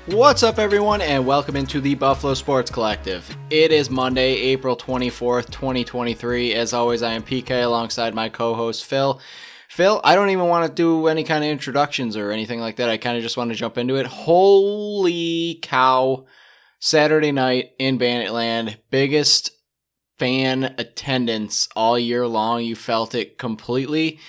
What's up, everyone, and welcome into the Buffalo Sports Collective. It is Monday, April 24th, 2023. As always, I am PK alongside my co-host, Phil. Phil, I don't even want to do any kind of introductions or anything like that. I kind of just want to jump into it. Holy cow. Saturday night in Banditland. Biggest fan attendance all year long. You felt it completely.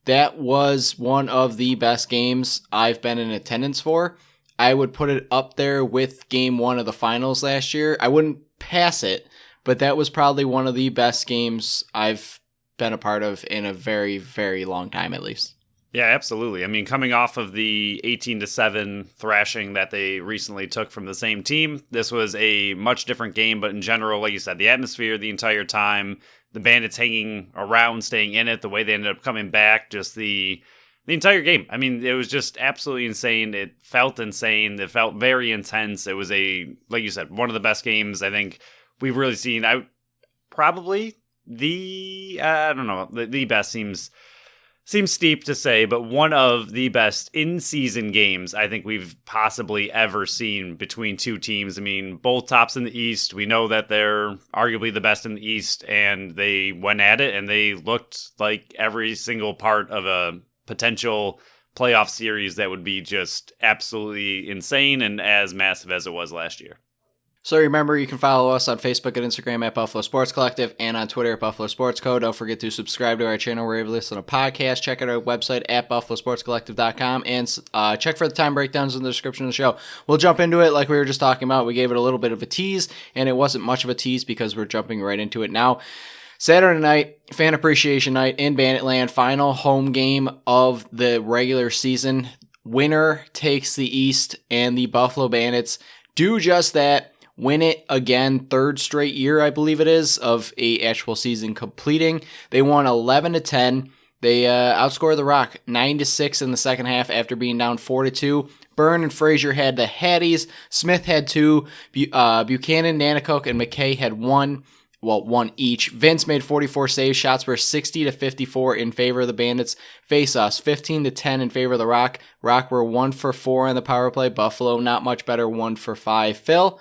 That was one of the best games I've been in attendance for. I would put it up there with game one of the finals last year. I wouldn't pass it, but that was probably one of the best games I've been a part of in a very, very long time, at least. Yeah, absolutely. I mean, coming off of the 18-7 thrashing that they recently took from the same team, this was a much different game, but in general, like you said, the atmosphere the entire time, the Bandits hanging around, staying in it, the way they ended up coming back, just the entire game. I mean, it was just absolutely insane. It felt insane. It felt very intense. It was like you said, one of the best games I think we've really seen. Probably the best seems steep to say, but one of the best in-season games I think we've possibly ever seen between two teams. I mean, both tops in the East. We know that they're arguably the best in the East, and they went at it, and they looked like every single part of a potential playoff series that would be just absolutely insane and as massive as it was last year. So remember, you can follow us on Facebook and Instagram at Buffalo Sports Collective and on Twitter at Buffalo Sports Co. Don't forget to subscribe to our channel wherever you listen to podcasts. Check out our website at buffalosportscollective.com and check for the time breakdowns in the description of the show. We'll jump into it like we were just talking about. We gave it a little bit of a tease, and it wasn't much of a tease because we're jumping right into it now. Saturday night, Fan Appreciation Night in Banditland, final home game of the regular season. Winner takes the East, and the Buffalo Bandits do just that. Win it again, third straight year, I believe it is, of a actual season completing. They won 11-10. They outscored the Rock 9-6 in the second half after being down 4-2. Byrne and Frazier had the Hatties. Smith had 2. Buchanan, Nanacoke, and McKay had 1. Well, 1 each. Vince made 44 saves. Shots were 60-54 in favor of the Bandits. Face us, 15-10 in favor of the Rock. Rock were 1 for 4 on the power play. Buffalo, not much better, 1 for 5. Phil,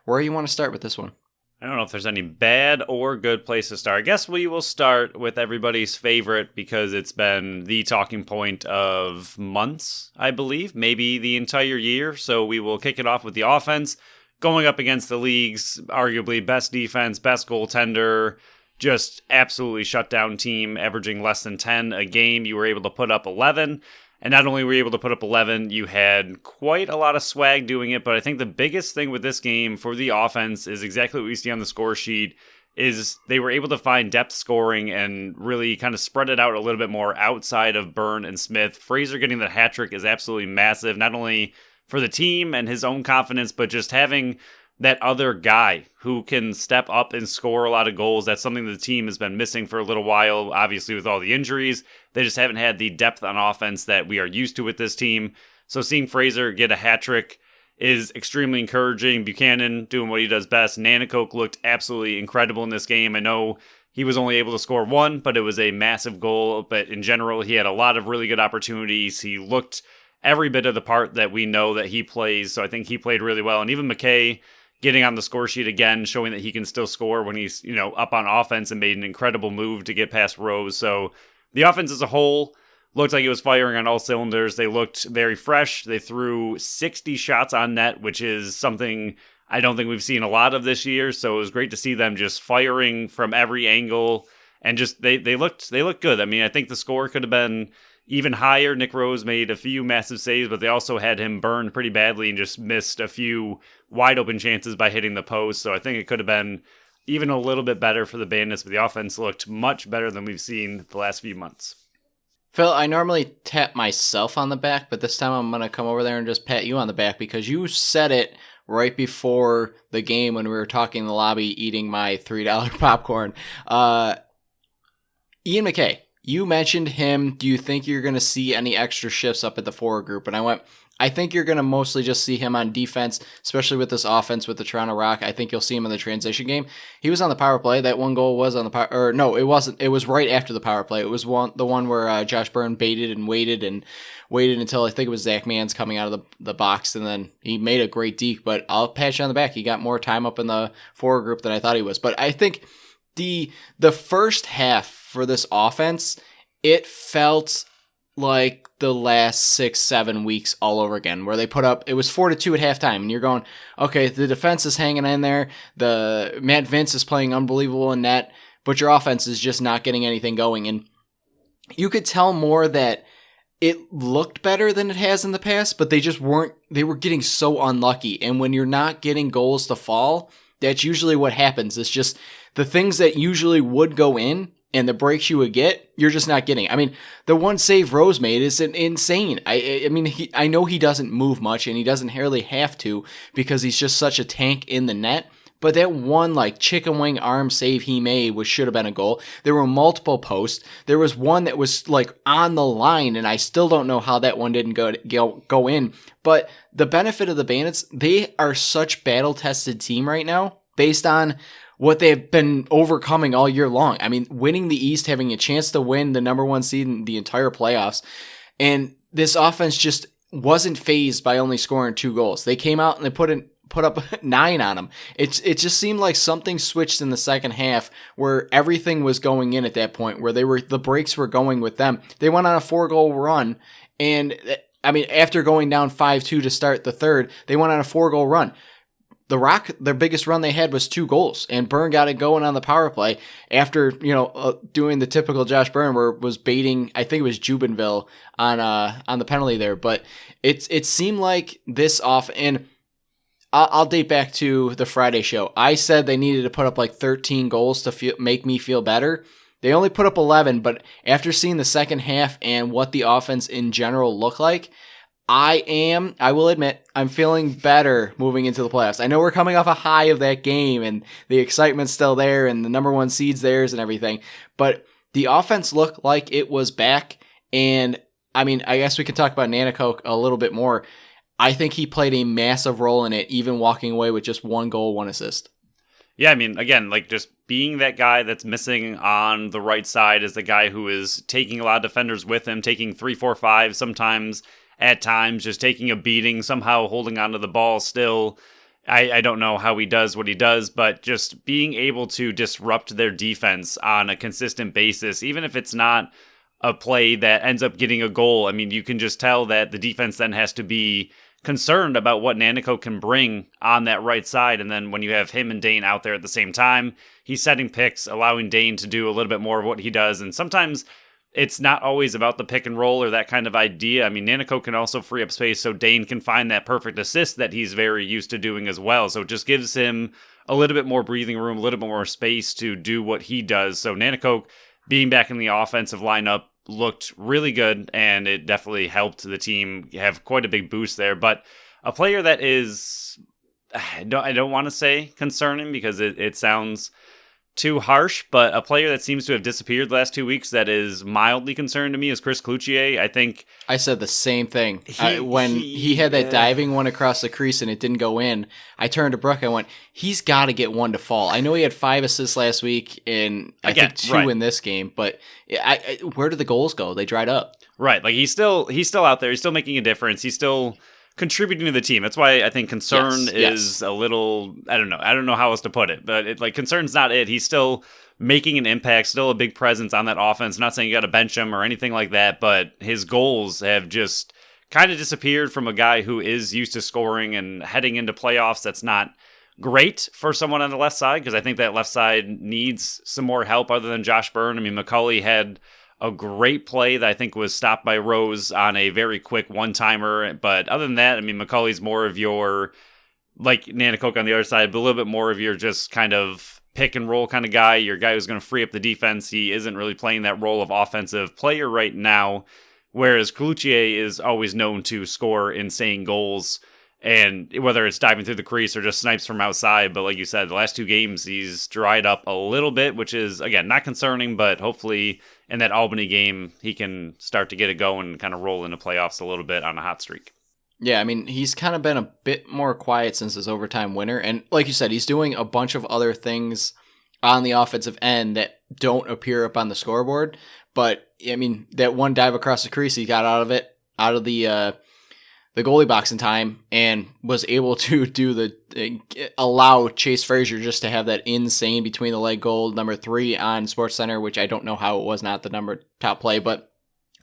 where do you want to start with this one? I don't know if there's any bad or good place to start. I guess we will start with everybody's favorite because it's been the talking point of months, I believe, maybe the entire year. So we will kick it off with the offense. Going up against the league's arguably best defense, best goaltender, just absolutely shut down team, averaging less than 10 a game. You were able to put up 11. And not only were you able to put up 11, you had quite a lot of swag doing it. But I think the biggest thing with this game for the offense is exactly what we see on the score sheet, is they were able to find depth scoring and really kind of spread it out a little bit more outside of Byrne and Smith. Frazier getting the hat trick is absolutely massive, not only for the team and his own confidence, but just having that other guy who can step up and score a lot of goals. That's something the team has been missing for a little while. Obviously, with all the injuries, they just haven't had the depth on offense that we are used to with this team. So seeing Frazier get a hat trick is extremely encouraging. Buchanan doing what he does best. Nanacoke looked absolutely incredible in this game. I know he was only able to score 1, but it was a massive goal. But in general, he had a lot of really good opportunities. He looked every bit of the part that we know that he plays. So I think he played really well. And even McKay getting on the score sheet again, showing that he can still score when he's, up on offense, and made an incredible move to get past Rose. So the offense as a whole looked like it was firing on all cylinders. They looked very fresh. They threw 60 shots on net, which is something I don't think we've seen a lot of this year. So it was great to see them just firing from every angle, and just they looked good. I mean, I think the score could have been even higher. Nick Rose made a few massive saves, but they also had him burned pretty badly and just missed a few wide open chances by hitting the post. So I think it could have been even a little bit better for the Bandits, but the offense looked much better than we've seen the last few months. Phil, I normally tap myself on the back, but this time I'm going to come over there and just pat you on the back because you said it right before the game when we were talking in the lobby eating my $3 popcorn. Ian McKay you mentioned him. Do you think you're going to see any extra shifts up at the forward group? And I went, I think you're going to mostly just see him on defense, especially with this offense with the Toronto Rock. I think you'll see him in the transition game. He was on the power play. That one goal was on the power, or no, it wasn't. It was right after the power play. It was the one where Josh Byrne baited and waited until I think it was Zach Mans coming out of the box, and then he made a great deke. But I'll pat you on the back. He got more time up in the forward group than I thought he was. But I think the first half for this offense, it felt like the last 6-7 weeks all over again, where they put up, it was 4-2 at halftime, and you're going, okay, the defense is hanging in there, the Matt Vince is playing unbelievable in net, but your offense is just not getting anything going. And you could tell more that it looked better than it has in the past, but they were getting so unlucky. And when you're not getting goals to fall, that's usually what happens. It's just the things that usually would go in and the breaks you would get, you're just not getting. I mean, the one save Rose made is insane. I mean, I know he doesn't move much, and he doesn't really have to because he's just such a tank in the net. But that one chicken wing arm save he made should have been a goal. There were multiple posts. There was one that was on the line, and I still don't know how that one didn't go in. But the benefit of the Bandits, they are such battle-tested team right now based on what they've been overcoming all year long. I mean, winning the East, having a chance to win the number one seed in the entire playoffs. And this offense just wasn't fazed by only scoring 2 goals. They came out and they put up 9 on them. It just seemed like something switched in the second half where everything was going in at that point, where the breaks were going with them. They went on a 4-goal run, and I mean, after going down 5-2 to start the third, they went on a 4-goal run. The Rock, their biggest run they had was 2 goals, and Byrne got it going on the power play after, doing the typical Josh Byrne, where it was baiting, I think it was Jubenville on the penalty there. But it seemed like this off, and I'll date back to the Friday show. I said they needed to put up 13 goals to make me feel better. They only put up 11, but after seeing the second half and what the offense in general looked like, I will admit, I'm feeling better moving into the playoffs. I know we're coming off a high of that game, and the excitement's still there, and the number one seed's theirs and everything, but the offense looked like it was back, and I mean, I guess we can talk about Nanticoke a little bit more. I think he played a massive role in it, even walking away with just 1 goal, 1 assist. Yeah, I mean, again, just being that guy that's missing on the right side is the guy who is taking a lot of defenders with him, taking 3, 4, 5, sometimes at times, just taking a beating, somehow holding onto the ball still. I don't know how he does what he does, but just being able to disrupt their defense on a consistent basis, even if it's not a play that ends up getting a goal. I mean, you can just tell that the defense then has to be concerned about what Nanticoke can bring on that right side. And then when you have him and Dane out there at the same time, he's setting picks, allowing Dane to do a little bit more of what he does. And sometimes it's not always about the pick and roll or that kind of idea. I mean, Nanticoke can also free up space so Dane can find that perfect assist that he's very used to doing as well. So it just gives him a little bit more breathing room, a little bit more space to do what he does. So Nanticoke being back in the offensive lineup looked really good, and it definitely helped the team have quite a big boost there. But a player that is, I don't want to say concerning because it sounds too harsh, but a player that seems to have disappeared the last 2 weeks that is mildly concerned to me is Chris Cloutier. I think I said the same thing. When he had that diving one across the crease and it didn't go in, I turned to Brooke. I went, he's got to get one to fall. I know he had 5 assists last week and I think 2 in this game, but where did the goals go? They dried up. Right. He's still out there. He's still making a difference. He's still contributing to the team. That's why I think concern is a little, I don't know how else to put it, but concern's not it. He's still making an impact, still a big presence on that offense. Not saying you got to bench him or anything like that, but his goals have just kind of disappeared from a guy who is used to scoring and heading into playoffs. That's not great for someone on the left side, because I think that left side needs some more help other than Josh Byrne. I mean, McCauley had a great play that I think was stopped by Rose on a very quick one-timer. But other than that, I mean, McCauley's more of your, like Nanticoke on the other side, but a little bit more of your just kind of pick and roll kind of guy, your guy who's going to free up the defense. He isn't really playing that role of offensive player right now, whereas Cloutier is always known to score insane goals, and whether it's diving through the crease or just snipes from outside. But like you said, the last 2 games, he's dried up a little bit, which is, again, not concerning, but hopefully in that Albany game, he can start to get it going and kind of roll into playoffs a little bit on a hot streak. Yeah, I mean, he's kind of been a bit more quiet since his overtime winner. And like you said, he's doing a bunch of other things on the offensive end that don't appear up on the scoreboard. But, I mean, that one dive across the crease, he got out of the goalie box in time and was able to allow Chase Frazier just to have that insane between the leg goal, number 3 on SportsCenter, which I don't know how it was not the top play. But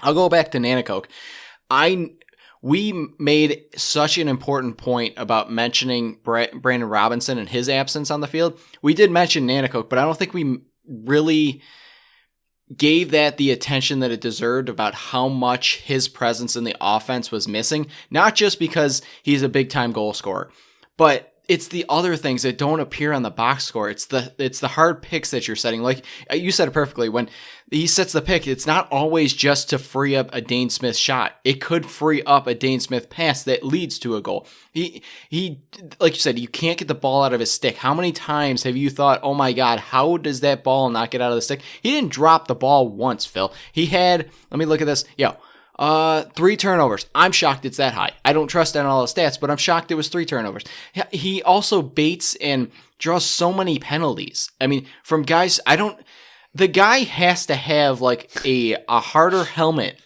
I'll go back to Nanticoke. We made such an important point about mentioning Brandon Robinson and his absence on the field. We did mention Nanticoke, but I don't think we really gave that the attention that it deserved about how much his presence in the offense was missing. Not just because he's a big-time goal scorer, but it's the other things that don't appear on the box score. It's the hard picks that you're setting. Like you said it perfectly. When he sets the pick, it's not always just to free up a Dane Smith shot. It could free up a Dane Smith pass that leads to a goal. He like you said, you can't get the ball out of his stick. How many times have you thought, oh my God, how does that ball not get out of the stick? He didn't drop the ball once, Phil. He had, let me look at this. 3 turnovers. I'm shocked it's that high. I don't trust in all the stats, but I'm shocked it was 3 turnovers. He also baits and draws so many penalties. I mean, from guys, the guy has to have like a harder helmet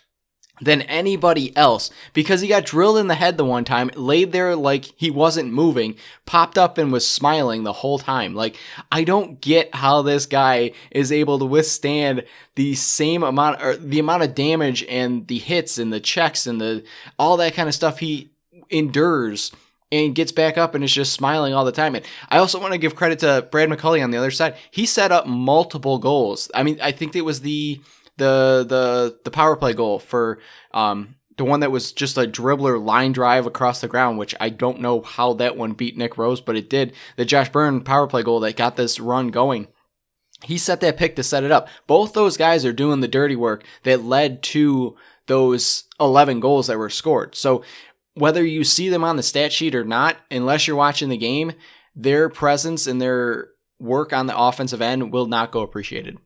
than anybody else because he got drilled in the head the one time, laid there like he wasn't moving, popped up and was smiling the whole time. Like, I don't get how this guy is able to withstand the same amount or the amount of damage and the hits and the checks and all that kind of stuff he endures and gets back up and is just smiling all the time. And I also want to give credit to Brad McCulley on the other side. He set up multiple goals. I mean, I think it was the power play goal for the one that was just a dribbler line drive across the ground, which I don't know how that one beat Nick Rose, but it did. The Josh Byrne power play goal that got this run going. He set that pick to set it up. Both those guys are doing the dirty work that led to those 11 goals that were scored. So whether you see them on the stat sheet or not, unless you're watching the game, their presence and their work on the offensive end will not go appreciated.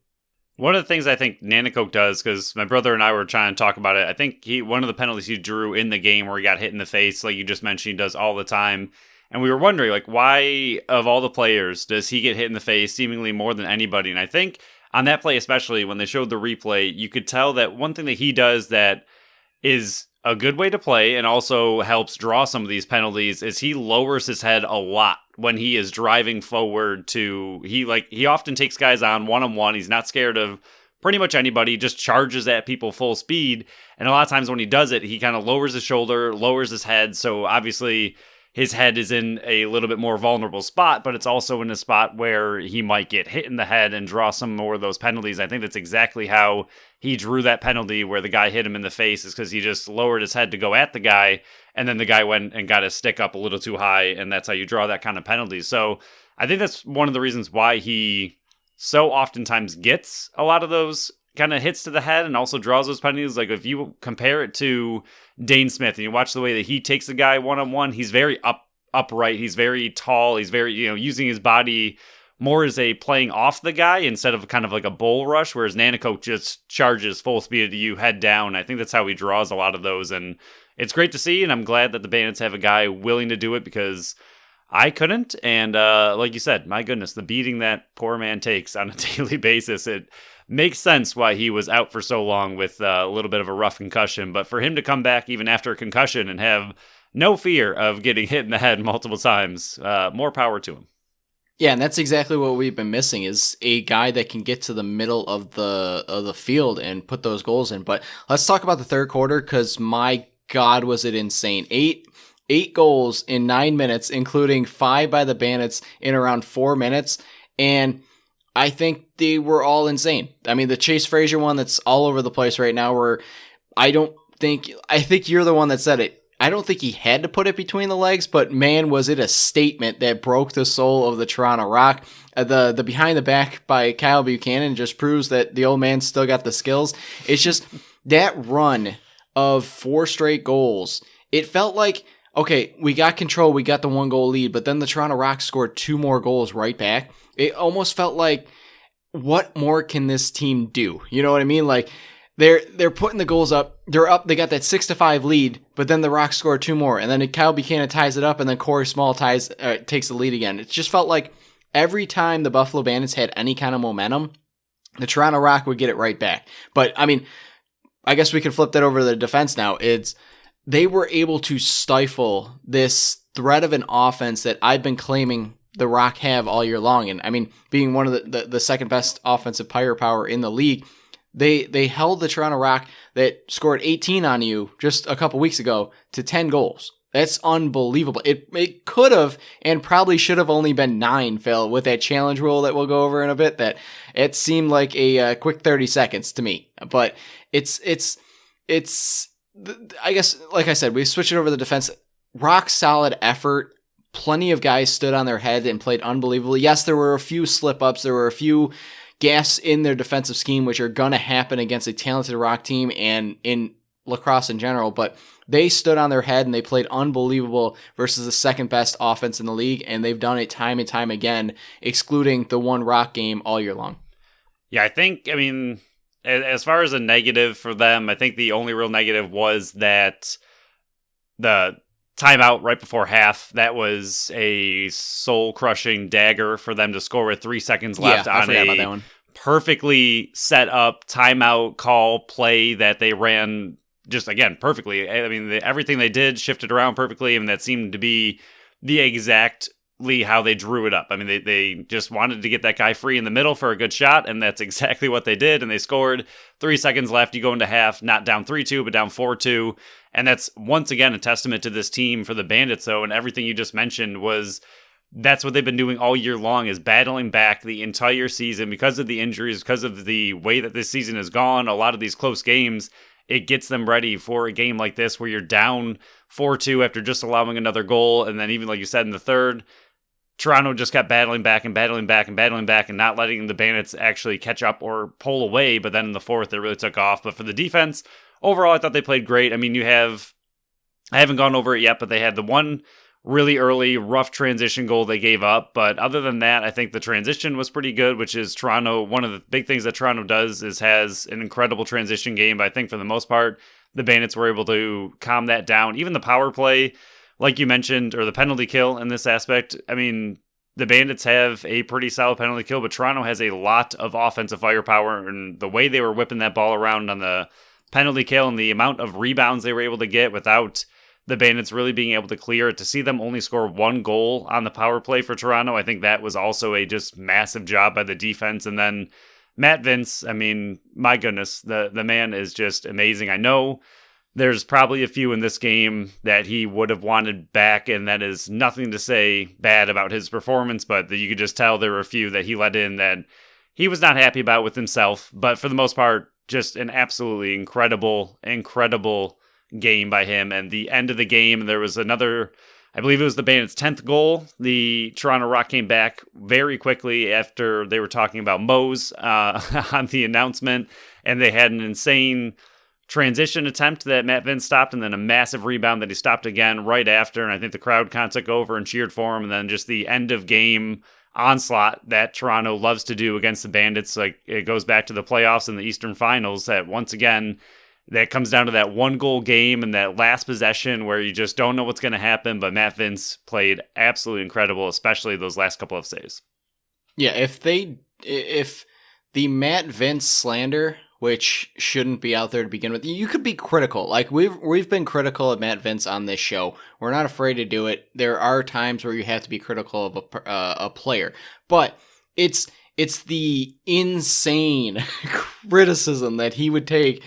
One of the things I think Nanticoke does, because my brother and I were trying to talk about it, I think one of the penalties he drew in the game where he got hit in the face, like you just mentioned, he does all the time. And we were wondering, like, why of all the players does he get hit in the face seemingly more than anybody? And I think on that play, especially when they showed the replay, you could tell that one thing that he does that is a good way to play and also helps draw some of these penalties is he lowers his head a lot when he is driving forward he often takes guys on one-on-one. He's not scared of pretty much anybody, just charges at people full speed. And a lot of times when he does it, he kind of lowers his shoulder, lowers his head. So obviously his head is in a little bit more vulnerable spot, but it's also in a spot where he might get hit in the head and draw some more of those penalties. I think that's exactly how he drew that penalty where the guy hit him in the face, is because he just lowered his head to go at the guy, and then the guy went and got his stick up a little too high, and that's how you draw that kind of penalty. So I think that's one of the reasons why he so oftentimes gets a lot of those kind of hits to the head and also draws those penalties. Like if you compare it to Dane Smith and you watch the way that he takes the guy one-on-one, he's very upright, he's very tall, he's very, using his body more as a playing off the guy instead of kind of like a bull rush, whereas Nanticoke just charges full speed at you, head down. I think that's how he draws a lot of those, and it's great to see, and I'm glad that the Bandits have a guy willing to do it because I couldn't, and like you said, my goodness, the beating that poor man takes on a daily basis, it makes sense why he was out for so long with a little bit of a rough concussion, but for him to come back even after a concussion and have no fear of getting hit in the head multiple times, more power to him. Yeah, and that's exactly what we've been missing is a guy that can get to the middle of the field and put those goals in. But let's talk about the third quarter because my God, was it insane. Eight goals in 9 minutes, including 5 by the Bandits in around 4 minutes. And I think they were all insane. I mean, the Chase Frazier one that's all over the place right now where I think you're the one that said it. I don't think he had to put it between the legs, but man, was it a statement that broke the soul of the Toronto Rock. The behind the back by Kyle Buchanan just proves that the old man still got the skills. It's just that run of 4 straight goals. It felt like, okay, we got control, we got the 1-goal lead, but then the Toronto Rock scored 2 more goals right back. It almost felt like what more can this team do? You know what I mean? Like, they're putting the goals up. They're up. They got that 6-5 lead, but then the Rocks score 2 more, and then Kyle Buchanan ties it up, and then Corey Small takes the lead again. It just felt like every time the Buffalo Bandits had any kind of momentum, the Toronto Rock would get it right back. But I mean, I guess we can flip that over to the defense now. They were able to stifle this threat of an offense that I've been claiming the Rock have all year long. And I mean, being one of the second best offensive firepower in the league, they held the Toronto Rock that scored 18 on you just a couple weeks ago to 10 goals. That's unbelievable. It could have and probably should have only been 9, Phil, with that challenge rule that we'll go over in a bit. That it seemed like a quick 30 seconds to me. But it's I guess, like I said, we switched it over to the defense. Rock solid effort. Plenty of guys stood on their head and played unbelievably. Yes, there were a few slip-ups. There were a few gaffes in their defensive scheme, which are going to happen against a talented Rock team and in lacrosse in general. But they stood on their head and they played unbelievable versus the second best offense in the league. And they've done it time and time again, excluding the one Rock game all year long. Yeah, I mean, as far as a negative for them, I think the only real negative was that the timeout right before half, that was a soul-crushing dagger for them to score with 3 seconds left on a perfectly set up timeout call play that they ran just, again, perfectly. I mean, everything they did shifted around perfectly, and that seemed to be the exactly how they drew it up. I mean, they just wanted to get that guy free in the middle for a good shot, and that's exactly what they did, and they scored. 3 seconds left, you go into half, not down 3-2, but down 4-2, and that's, once again, a testament to this team for the Bandits, though, and everything you just mentioned was that's what they've been doing all year long, is battling back the entire season because of the injuries, because of the way that this season has gone, a lot of these close games. It gets them ready for a game like this where you're down 4-2 after just allowing another goal, and then even like you said in the third, Toronto just kept battling back and not letting the Bandits actually catch up or pull away. But then in the fourth, they really took off. But for the defense, overall, I thought they played great. I mean, I haven't gone over it yet, but they had the one really early rough transition goal they gave up. But other than that, I think the transition was pretty good, which is Toronto. One of the big things that Toronto does is has an incredible transition game. But I think for the most part, the Bandits were able to calm that down. Even the power play, like you mentioned, or the penalty kill in this aspect, I mean, the Bandits have a pretty solid penalty kill, but Toronto has a lot of offensive firepower, and the way they were whipping that ball around on the penalty kill and the amount of rebounds they were able to get without the Bandits really being able to clear it, to see them only score 1 goal on the power play for Toronto, I think that was also a just massive job by the defense. And then Matt Vince, I mean, my goodness, the man is just amazing. I know there's probably a few in this game that he would have wanted back, and that is nothing to say bad about his performance, but you could just tell there were a few that he let in that he was not happy about with himself. But for the most part, just an absolutely incredible game by him. And the end of the game, there was another, I believe it was the Bandits' 10th goal. The Toronto Rock came back very quickly after they were talking about Mose on the announcement, and they had an insane transition attempt that Matt Vince stopped, and then a massive rebound that he stopped again right after, and I think the crowd kind of took over and cheered for him, and then just the end of game onslaught that Toronto loves to do against the Bandits. Like, it goes back to the playoffs and the Eastern Finals, that once again, that comes down to that 1-goal game and that last possession where you just don't know what's going to happen, but Matt Vince played absolutely incredible, especially those last couple of saves. Yeah, if the Matt Vince slander, which shouldn't be out there to begin with, you could be critical. Like, we've been critical of Matt Vince on this show. We're not afraid to do it. There are times where you have to be critical of a player, but it's the insane criticism that he would take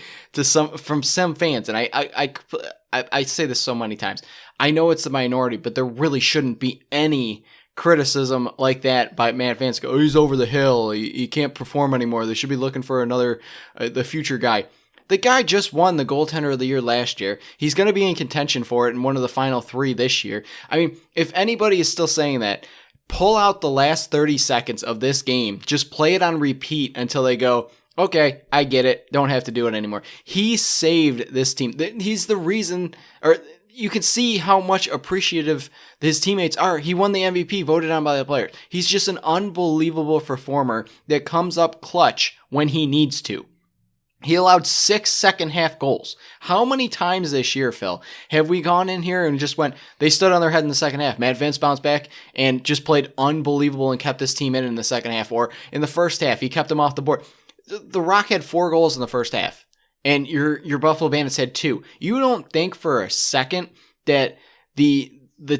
from some fans, and I say this so many times. I know it's the minority, but there really shouldn't be any criticism like that by Matt Vince. Go, oh, he's over the hill. He can't perform anymore. They should be looking for another, the future guy. The guy just won the goaltender of the year last year. He's going to be in contention for it in one of the final 3 this year. I mean, if anybody is still saying that, pull out the last 30 seconds of this game. Just play it on repeat until they go, okay, I get it. Don't have to do it anymore. He saved this team. He's the reason, or you can see how much appreciative his teammates are. He won the MVP, voted on by the players. He's just an unbelievable performer that comes up clutch when he needs to. He allowed 6 second-half goals. How many times this year, Phil, have we gone in here and just went, they stood on their head in the second half. Matt Vince bounced back and just played unbelievable and kept his team in the second half. Or in the first half, he kept them off the board. The Rock had 4 goals in the first half, and your Buffalo Bandits had 2. You don't think for a second that the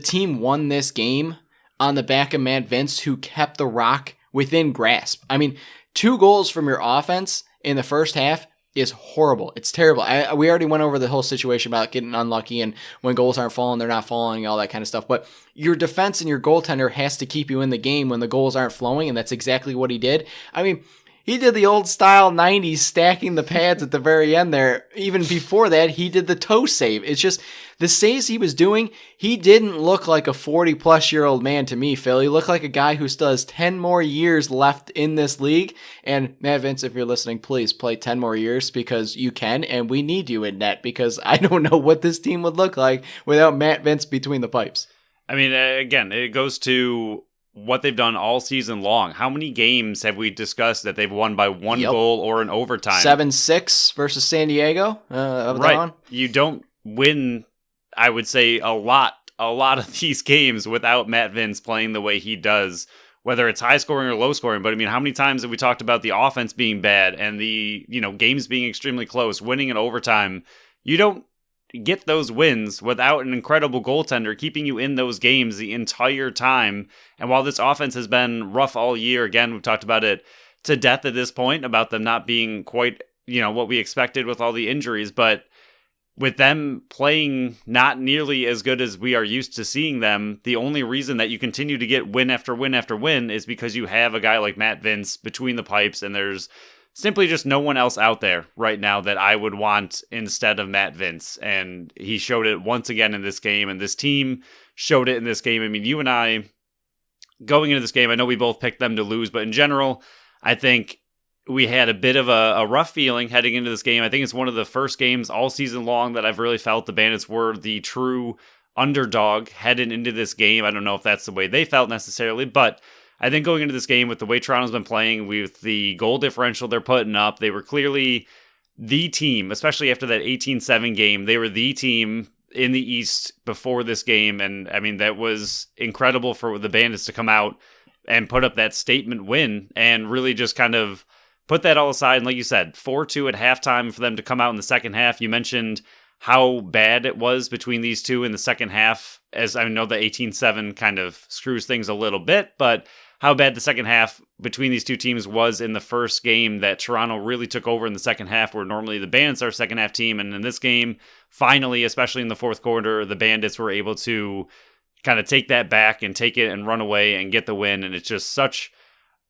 team won this game on the back of Matt Vince, who kept the Rock within grasp. I mean, 2 goals from your offense in the first half is horrible. It's terrible. We already went over the whole situation about getting unlucky and when goals aren't falling, they're not falling, all that kind of stuff. But your defense and your goaltender has to keep you in the game when the goals aren't flowing, and that's exactly what he did. I mean, he did the old style 90s stacking the pads at the very end there. Even before that, he did the toe save. It's just the saves he was doing, he didn't look like a 40-plus-year-old man to me, Phil. He looked like a guy who still has 10 more years left in this league. And Matt Vince, if you're listening, please play 10 more years because you can, and we need you in net because I don't know what this team would look like without Matt Vince between the pipes. I mean, again, it goes to what they've done all season long. How many games have we discussed that they've won by 1 goal or an overtime? 7-6 versus San Diego. Right. You don't win, I would say, a lot of these games without Matt Vince playing the way he does, whether it's high scoring or low scoring. But I mean, how many times have we talked about the offense being bad and the, games being extremely close, winning in overtime? You don't get those wins without an incredible goaltender keeping you in those games the entire time. And while this offense has been rough all year, again, we've talked about it to death at this point, about them not being quite, what we expected with all the injuries, but with them playing not nearly as good as we are used to seeing them, the only reason that you continue to get win after win after win is because you have a guy like Matt Vince between the pipes, and there's simply just no one else out there right now that I would want instead of Matt Vince. And he showed it once again in this game, and this team showed it in this game. I mean, you and I, going into this game, I know we both picked them to lose, but in general, I think we had a bit of a rough feeling heading into this game. I think it's one of the first games all season long that I've really felt the Bandits were the true underdog heading into this game. I don't know if that's the way they felt necessarily, but I think going into this game with the way Toronto's been playing, with the goal differential they're putting up, they were clearly the team, especially after that 18-7 game. They were the team in the East before this game, and I mean, that was incredible for the Bandits to come out and put up that statement win and really just kind of put that all aside. And like you said, 4-2 at halftime for them to come out in the second half. You mentioned how bad it was between these two in the second half, as I know the 18-7 kind of screws things a little bit, but how bad the second half between these two teams was in the first game that Toronto really took over in the second half, where normally the Bandits are a second half team. And in this game, finally, especially in the fourth quarter, the Bandits were able to kind of take that back and take it and run away and get the win. And it's just such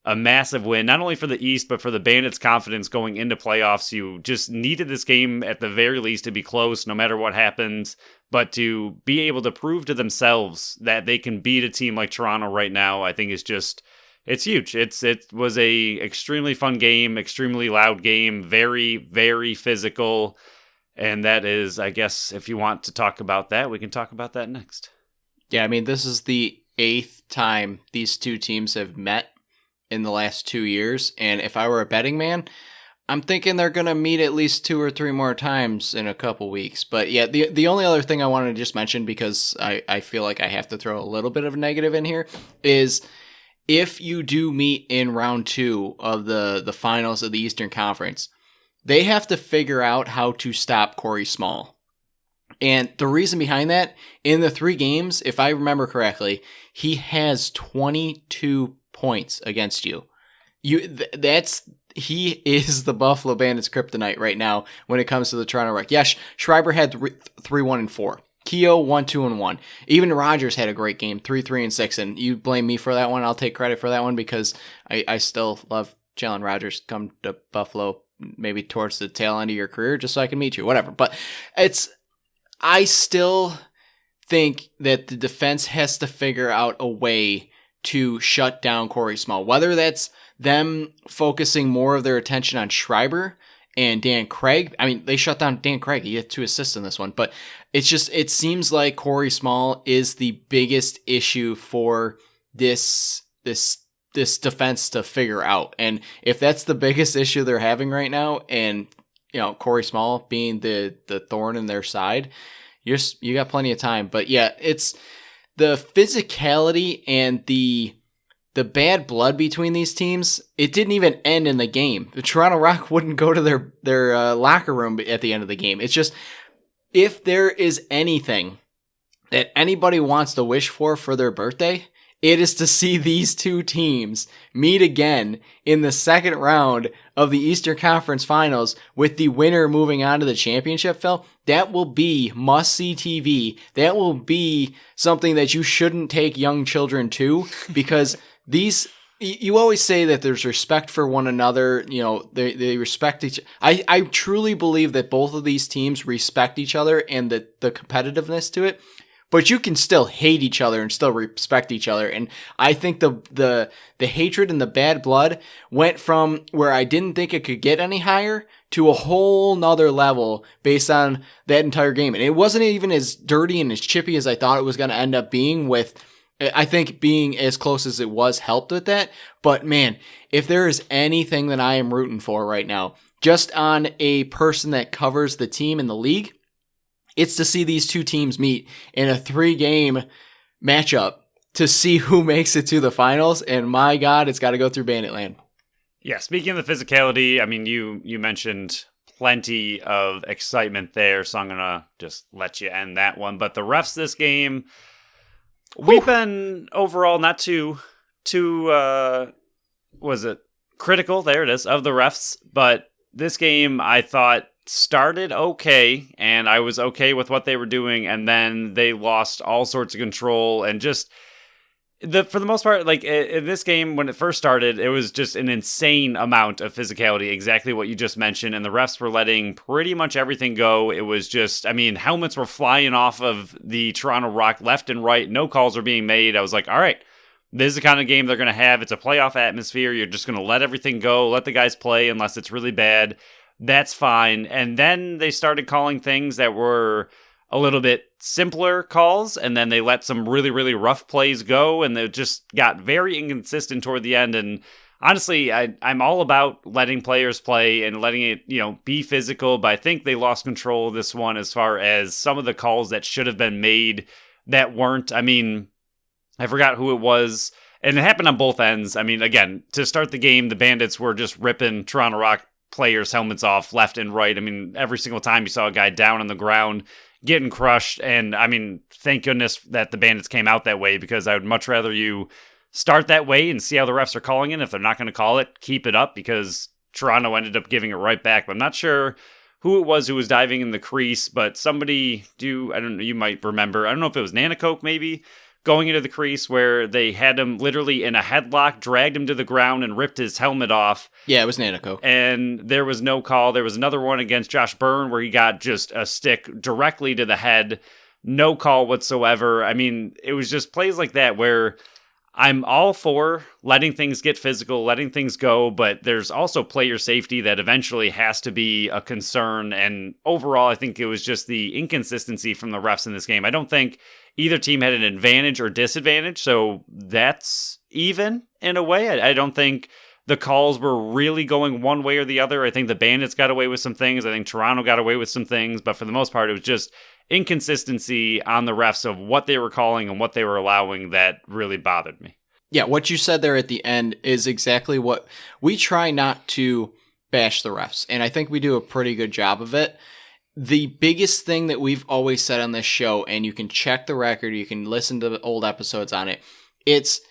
a massive win, not only for the East, but for the Bandits' confidence going into playoffs. You just needed this game at the very least to be close, no matter what happens, but to be able to prove to themselves that they can beat a team like Toronto right now, I think is just, it's huge. It was a extremely fun game, extremely loud game, very, very physical. And that is, I guess, if you want to talk about that, we can talk about that next. Yeah, I mean, this is the 8th time these two teams have met in the last 2 years. And if I were a betting man, I'm thinking they're going to meet at least 2 or 3 more times in a couple weeks. But yeah, the only other thing I wanted to just mention, because I feel like I have to throw a little bit of a negative in here, is if you do meet in round 2 of the finals of the Eastern Conference, they have to figure out how to stop Corey Small. And the reason behind that, in the 3 games, if I remember correctly, he has 22 points against you. He is the Buffalo Bandits kryptonite right now when it comes to the Toronto Rock. Yes, Schreiber had 3-1-4. Keogh 1-2-1. Even Rogers had a great game, 3-3-6. And you blame me for that one. I'll take credit for that one because I still love Jalen Rogers. Come to Buffalo maybe towards the tail end of your career just so I can meet you, whatever. But I still think that the defense has to figure out a way to shut down Corey Small, whether that's them focusing more of their attention on Schreiber and Dan Craig. I mean, they shut down Dan Craig. He had 2 assists in this one, but it seems like Corey Small is the biggest issue for this defense to figure out. And if that's the biggest issue they're having right now, and Corey Small being the thorn in their side, you got plenty of time. But yeah, it's the physicality and the bad blood between these teams. It didn't even end in the game. The Toronto Rock wouldn't go to their locker room at the end of the game. It's just, if there is anything that anybody wants to wish for their birthday, it is to see these 2 teams meet again in the second round of the Eastern Conference Finals, with the winner moving on to the championship, Phil. That will be must-see TV. That will be something that you shouldn't take young children to, because you always say that there's respect for one another. They respect each. I truly believe that both of these teams respect each other and the competitiveness to it. But you can still hate each other and still respect each other. And I think the hatred and the bad blood went from where I didn't think it could get any higher to a whole nother level based on that entire game. And it wasn't even as dirty and as chippy as I thought it was going to end up being, with, I think, being as close as it was helped with that. But man, if there is anything that I am rooting for right now, just on a person that covers the team in the league, it's to see these 2 teams meet in a 3-game matchup to see who makes it to the finals. And my God, it's got to go through Banditland. Yeah, speaking of the physicality, I mean, you mentioned plenty of excitement there, so I'm going to just let you end that one. But the refs this game, we've been overall not too critical, there it is, of the refs. But this game, I thought, started okay, and I was okay with what they were doing, and then they lost all sorts of control, and just for the most part, like in this game, when it first started, it was just an insane amount of physicality, exactly what you just mentioned, and the refs were letting pretty much everything go. It was just, I mean, helmets were flying off of the Toronto Rock left and right, no calls were being made. I was like, all right, this is the kind of game they're going to have. It's a playoff atmosphere. You're just going to let everything go, let the guys play unless it's really bad. That's fine. And then they started calling things that were a little bit simpler calls, and then they let some really, really rough plays go, and they just got very inconsistent toward the end. And honestly, I'm all about letting players play and letting it, be physical, but I think they lost control of this one as far as some of the calls that should have been made that weren't. I mean, I forgot who it was, and it happened on both ends. I mean, again, to start the game, the Bandits were just ripping Toronto Rock players' helmets off left and right. I mean, every single time you saw a guy down on the ground getting crushed. And I mean, thank goodness that the Bandits came out that way, because I would much rather you start that way and see how the refs are calling it. If they're not going to call it, keep it up, because Toronto ended up giving it right back. But I'm not sure who it was who was diving in the crease, but somebody I don't know, you might remember. I don't know if it was Nanakoke maybe, going into the crease where they had him literally in a headlock, dragged him to the ground, and ripped his helmet off. Yeah, it was Nanakoke. And there was no call. There was another one against Josh Byrne where he got just a stick directly to the head. No call whatsoever. I mean, it was just plays like that where I'm all for letting things get physical, letting things go, but there's also player safety that eventually has to be a concern. And overall, I think it was just the inconsistency from the refs in this game. I don't think either team had an advantage or disadvantage, so that's even in a way. I don't think the calls were really going one way or the other. I think the Bandits got away with some things. I think Toronto got away with some things, but for the most part, it was just inconsistency on the refs of what they were calling and what they were allowing that really bothered me. Yeah, what you said there at the end is exactly what we try not to bash the refs, and I think we do a pretty good job of it. The biggest thing that we've always said on this show, and you can check the record, you can listen to the old episodes on it, it's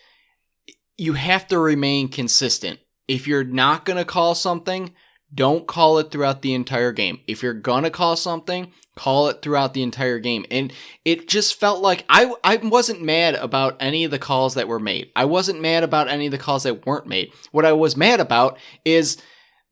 you have to remain consistent. If you're not going to call something, don't call it throughout the entire game. If you're going to call something, call it throughout the entire game. And it just felt like I wasn't mad about any of the calls that were made. I wasn't mad about any of the calls that weren't made. What I was mad about is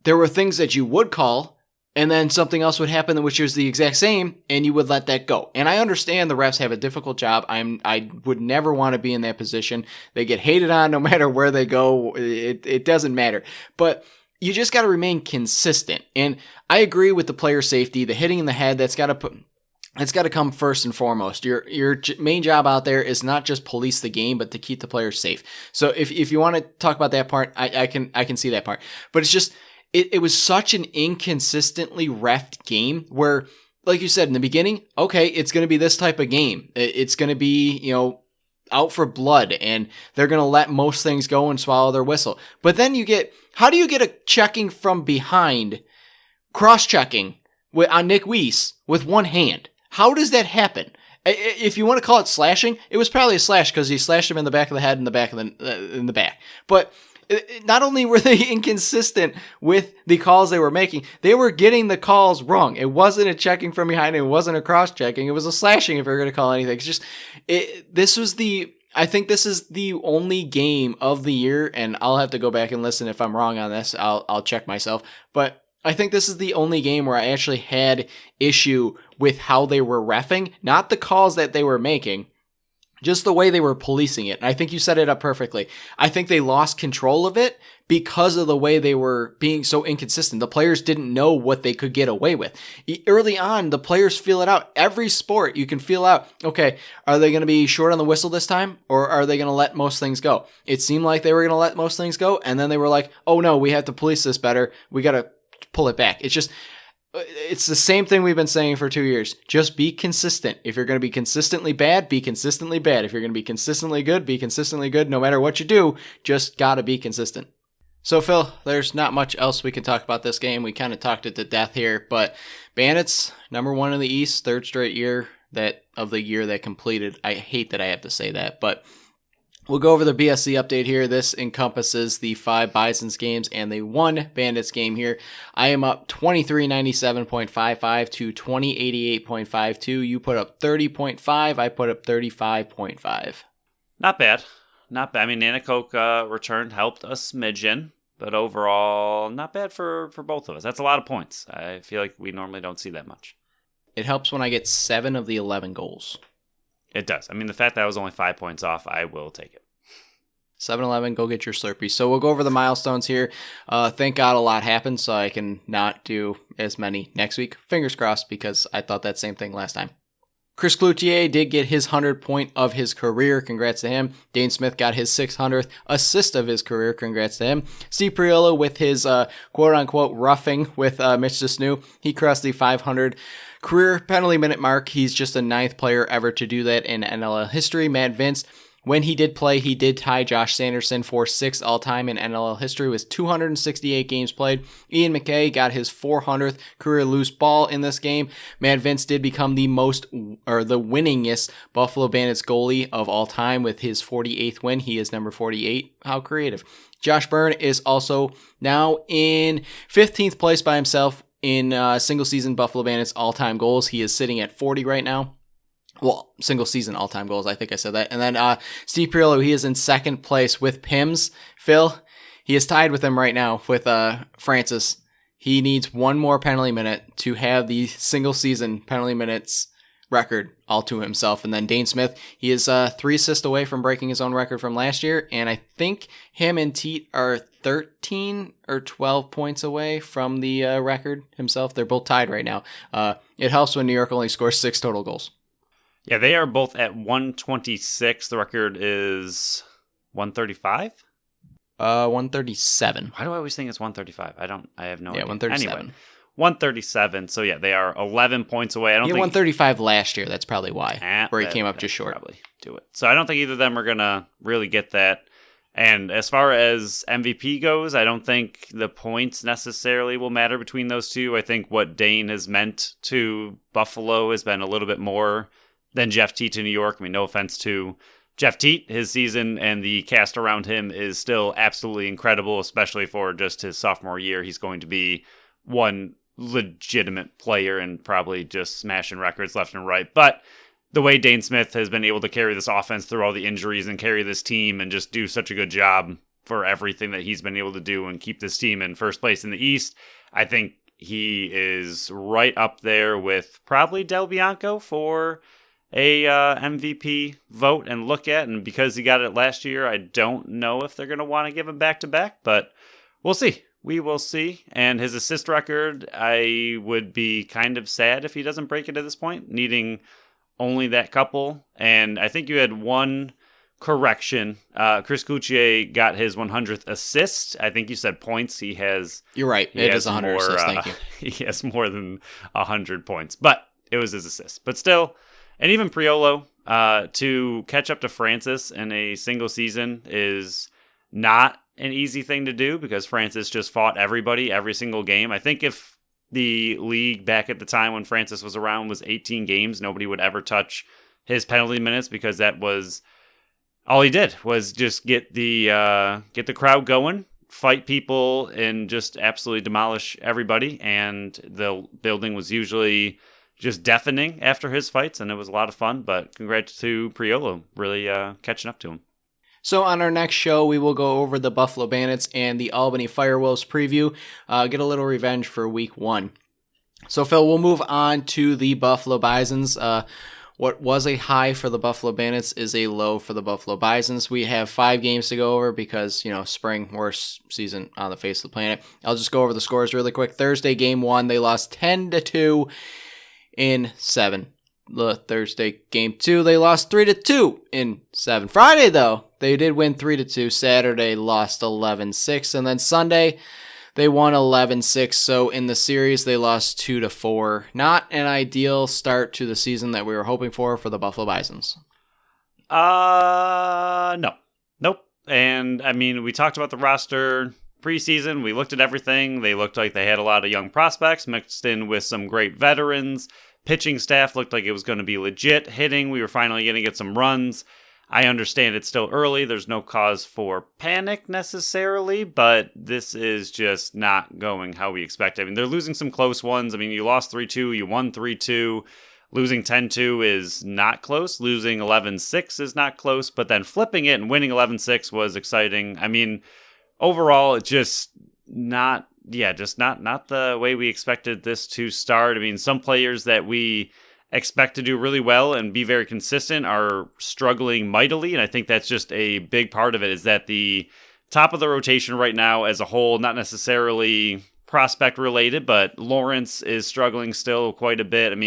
there were things that you would call, and then something else would happen which was the exact same, and you would let that go. And I understand the refs have a difficult job. I would never want to be in that position. They get hated on no matter where they go. It doesn't matter. But you just got to remain consistent. And I agree with the player safety, the hitting in the head. That's got to come first and foremost. Your main job out there is not just police the game, but to keep the players safe. So if you want to talk about that part, I can see that part. But it's just it was such an inconsistently reffed game where, like you said in the beginning, okay, it's going to be this type of game. It's going to be out for blood, and they're going to let most things go and swallow their whistle. But then how do you get a checking from behind, cross-checking on Nick Weiss with one hand? How does that happen? If you want to call it slashing, it was probably a slash because he slashed him in the back of the head and in the back. But not only were they inconsistent with the calls they were making, they were getting the calls wrong. It wasn't a checking from behind. It wasn't a cross-checking. It was a slashing if you're going to call anything. It's just, I think this is the only game of the year, and I'll have to go back and listen if I'm wrong on this. I'll check myself. But I think this is the only game where I actually had issue with how they were reffing, not the calls that they were making, just the way they were policing it. And I think you set it up perfectly. I think they lost control of it because of the way they were being so inconsistent. The players didn't know what they could get away with. Early on, the players feel it out. Every sport, you can feel out, okay, are they going to be short on the whistle this time, or are they going to let most things go? It seemed like they were going to let most things go, and then they were like, oh no, we have to police this better. We got to pull it back. It's the same thing we've been saying for 2 years. Just be consistent. If you're going to be consistently bad, be consistently bad. If you're going to be consistently good, be consistently good. No matter what you do, just got to be consistent. So, Phil, there's not much else we can talk about this game. We kind of talked it to death here, but Bandits, number one in the East, third straight year of the year that completed. I hate that I have to say that, but we'll go over the BSC update here. This encompasses the 5 Bisons games and the 1 Bandits game here. I am up 2397.55 to 2088.52. You put up 30.5. I put up 35.5. Not bad. Not bad. I mean, Nanacoke return helped a smidgen, but overall, not bad for both of us. That's a lot of points. I feel like we normally don't see that much. It helps when I get 7 of the 11 goals. It does. I mean, the fact that I was only 5 points off, I will take it. 7-Eleven, go get your Slurpee. So we'll go over the milestones here. Thank God a lot happened, so I can not do as many next week. Fingers crossed, because I thought that same thing last time. Chris Cloutier did get his 100th point of his career. Congrats to him. Dane Smith got his 600th assist of his career. Congrats to him. Steve Priolo with his quote-unquote roughing with Mitch Desnu. He crossed the 500 career penalty minute mark. He's just the 9th player ever to do that in NLL history. Matt Vince, when he did play, he did tie Josh Sanderson for 6th all-time in NLL history with 268 games played. Ian McKay got his 400th career loose ball in this game. Matt Vince did become the winningest Buffalo Bandits goalie of all time with his 48th win. He is number 48. How creative. Josh Byrne is also now in 15th place by himself in single-season Buffalo Bandits all-time goals. He is sitting at 40 right now. Well, single-season all-time goals, I think I said that. And then Steve Priolo, he is in 2nd place with Pims. Phil, he is tied with him right now with Francis. He needs one more penalty minute to have the single-season penalty minutes record all to himself. And then Dane Smith, he is 3 assists away from breaking his own record from last year. And I think him and Teat are 13 or 12 points away from the record himself. They're both tied right now. It helps when New York only scores 6 total goals. Yeah, they are both at 126. The record is 135? 137. Why do I always think it's 135? I have no idea. 137. Anyway, 137. So yeah, they are 11 points away. I don't think 135 last year. That's probably why. Where he came up just short. Probably do it. So I don't think either of them are gonna really get that. And as far as MVP goes, I don't think the points necessarily will matter between those two. I think what Dane has meant to Buffalo has been a little bit more than Jeff Teat to New York. I mean, no offense to Jeff Teat. His season and the cast around him is still absolutely incredible, especially for just his sophomore year. He's going to be one legitimate player and probably just smashing records left and right. But the way Dane Smith has been able to carry this offense through all the injuries and carry this team and just do such a good job for everything that he's been able to do and keep this team in first place in the East, I think he is right up there with probably Del Bianco for a MVP vote and look at. And because he got it last year, I don't know if they're going to want to give him back-to-back, but we'll see. we will see. And his assist record, I would be kind of sad if he doesn't break it at this point, needing only that couple. And I think you had one correction. Chris Coutier got his 100th assist. I think you said points. You're right. It is 100 assists. Thank you. He has more than 100 points, but it was his assist. But still, and even Priolo, to catch up to Francis in a single season is not an easy thing to do because Francis just fought everybody every single game. I think if the league back at the time when Francis was around was 18 games, nobody would ever touch his penalty minutes because that was all he did was just get the crowd going, fight people, and just absolutely demolish everybody. And the building was usually just deafening after his fights, and it was a lot of fun. But congrats to Priolo, really catching up to him. So on our next show, we will go over the Buffalo Bandits and the Albany Firewolves preview, get a little revenge for week 1. So Phil, we'll move on to the Buffalo Bisons. What was a high for the Buffalo Bandits is a low for the Buffalo Bisons. We have 5 games to go over because, spring, worst season on the face of the planet. I'll just go over the scores really quick. Thursday, game 1, they lost 10-2 in 7. The Thursday, game 2, they lost 3-2 in 7. Friday, though, they did win 3-2. Saturday, lost 11-6. And then Sunday, they won 11-6, so in the series, they lost 2-4. Not an ideal start to the season that we were hoping for the Buffalo Bisons. No. Nope. And, we talked about the roster preseason. We looked at everything. They looked like they had a lot of young prospects mixed in with some great veterans. Pitching staff looked like it was going to be legit. Hitting, we were finally going to get some runs. I understand it's still early. There's no cause for panic necessarily, but this is just not going how we expected. They're losing some close ones. You lost 3-2, you won 3-2. Losing 10-2 is not close. Losing 11-6 is not close, but then flipping it and winning 11-6 was exciting. Overall, it's just not the way we expected this to start. Some players that we expect to do really well and be very consistent are struggling mightily, and I think that's just a big part of it, is that the top of the rotation right now as a whole, not necessarily prospect related, but Lawrence is struggling still quite a bit.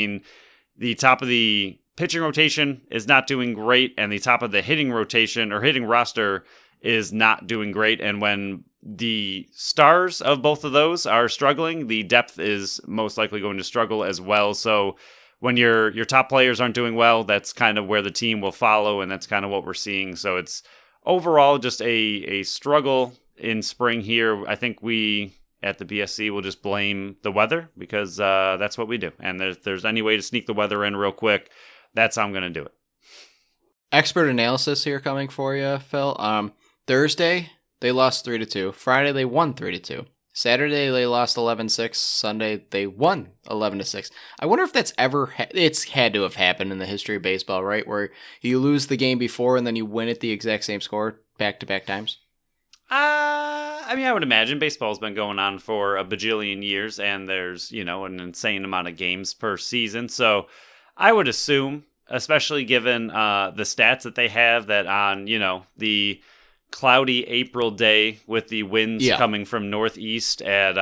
The top of the pitching rotation is not doing great, and the top of the hitting rotation or hitting roster is not doing great, and when the stars of both of those are struggling, the depth is most likely going to struggle as well. So when your top players aren't doing well, that's kind of where the team will follow, and that's kind of what we're seeing. So it's overall just a struggle in spring here. I think we at the BSC will just blame the weather because that's what we do. And if there's any way to sneak the weather in real quick, that's how I'm going to do it. Expert analysis here coming for you, Phil. Thursday, they lost 3-2. Friday, they won 3-2. Saturday, they lost 11-6. Sunday, they won 11-6. I wonder if that's ever... it's had to have happened in the history of baseball, right? Where you lose the game before and then you win it the exact same score back-to-back times? I would imagine baseball's been going on for a bajillion years, and there's, an insane amount of games per season. So I would assume, especially given the stats that they have, that on, the cloudy April day with the winds coming from northeast at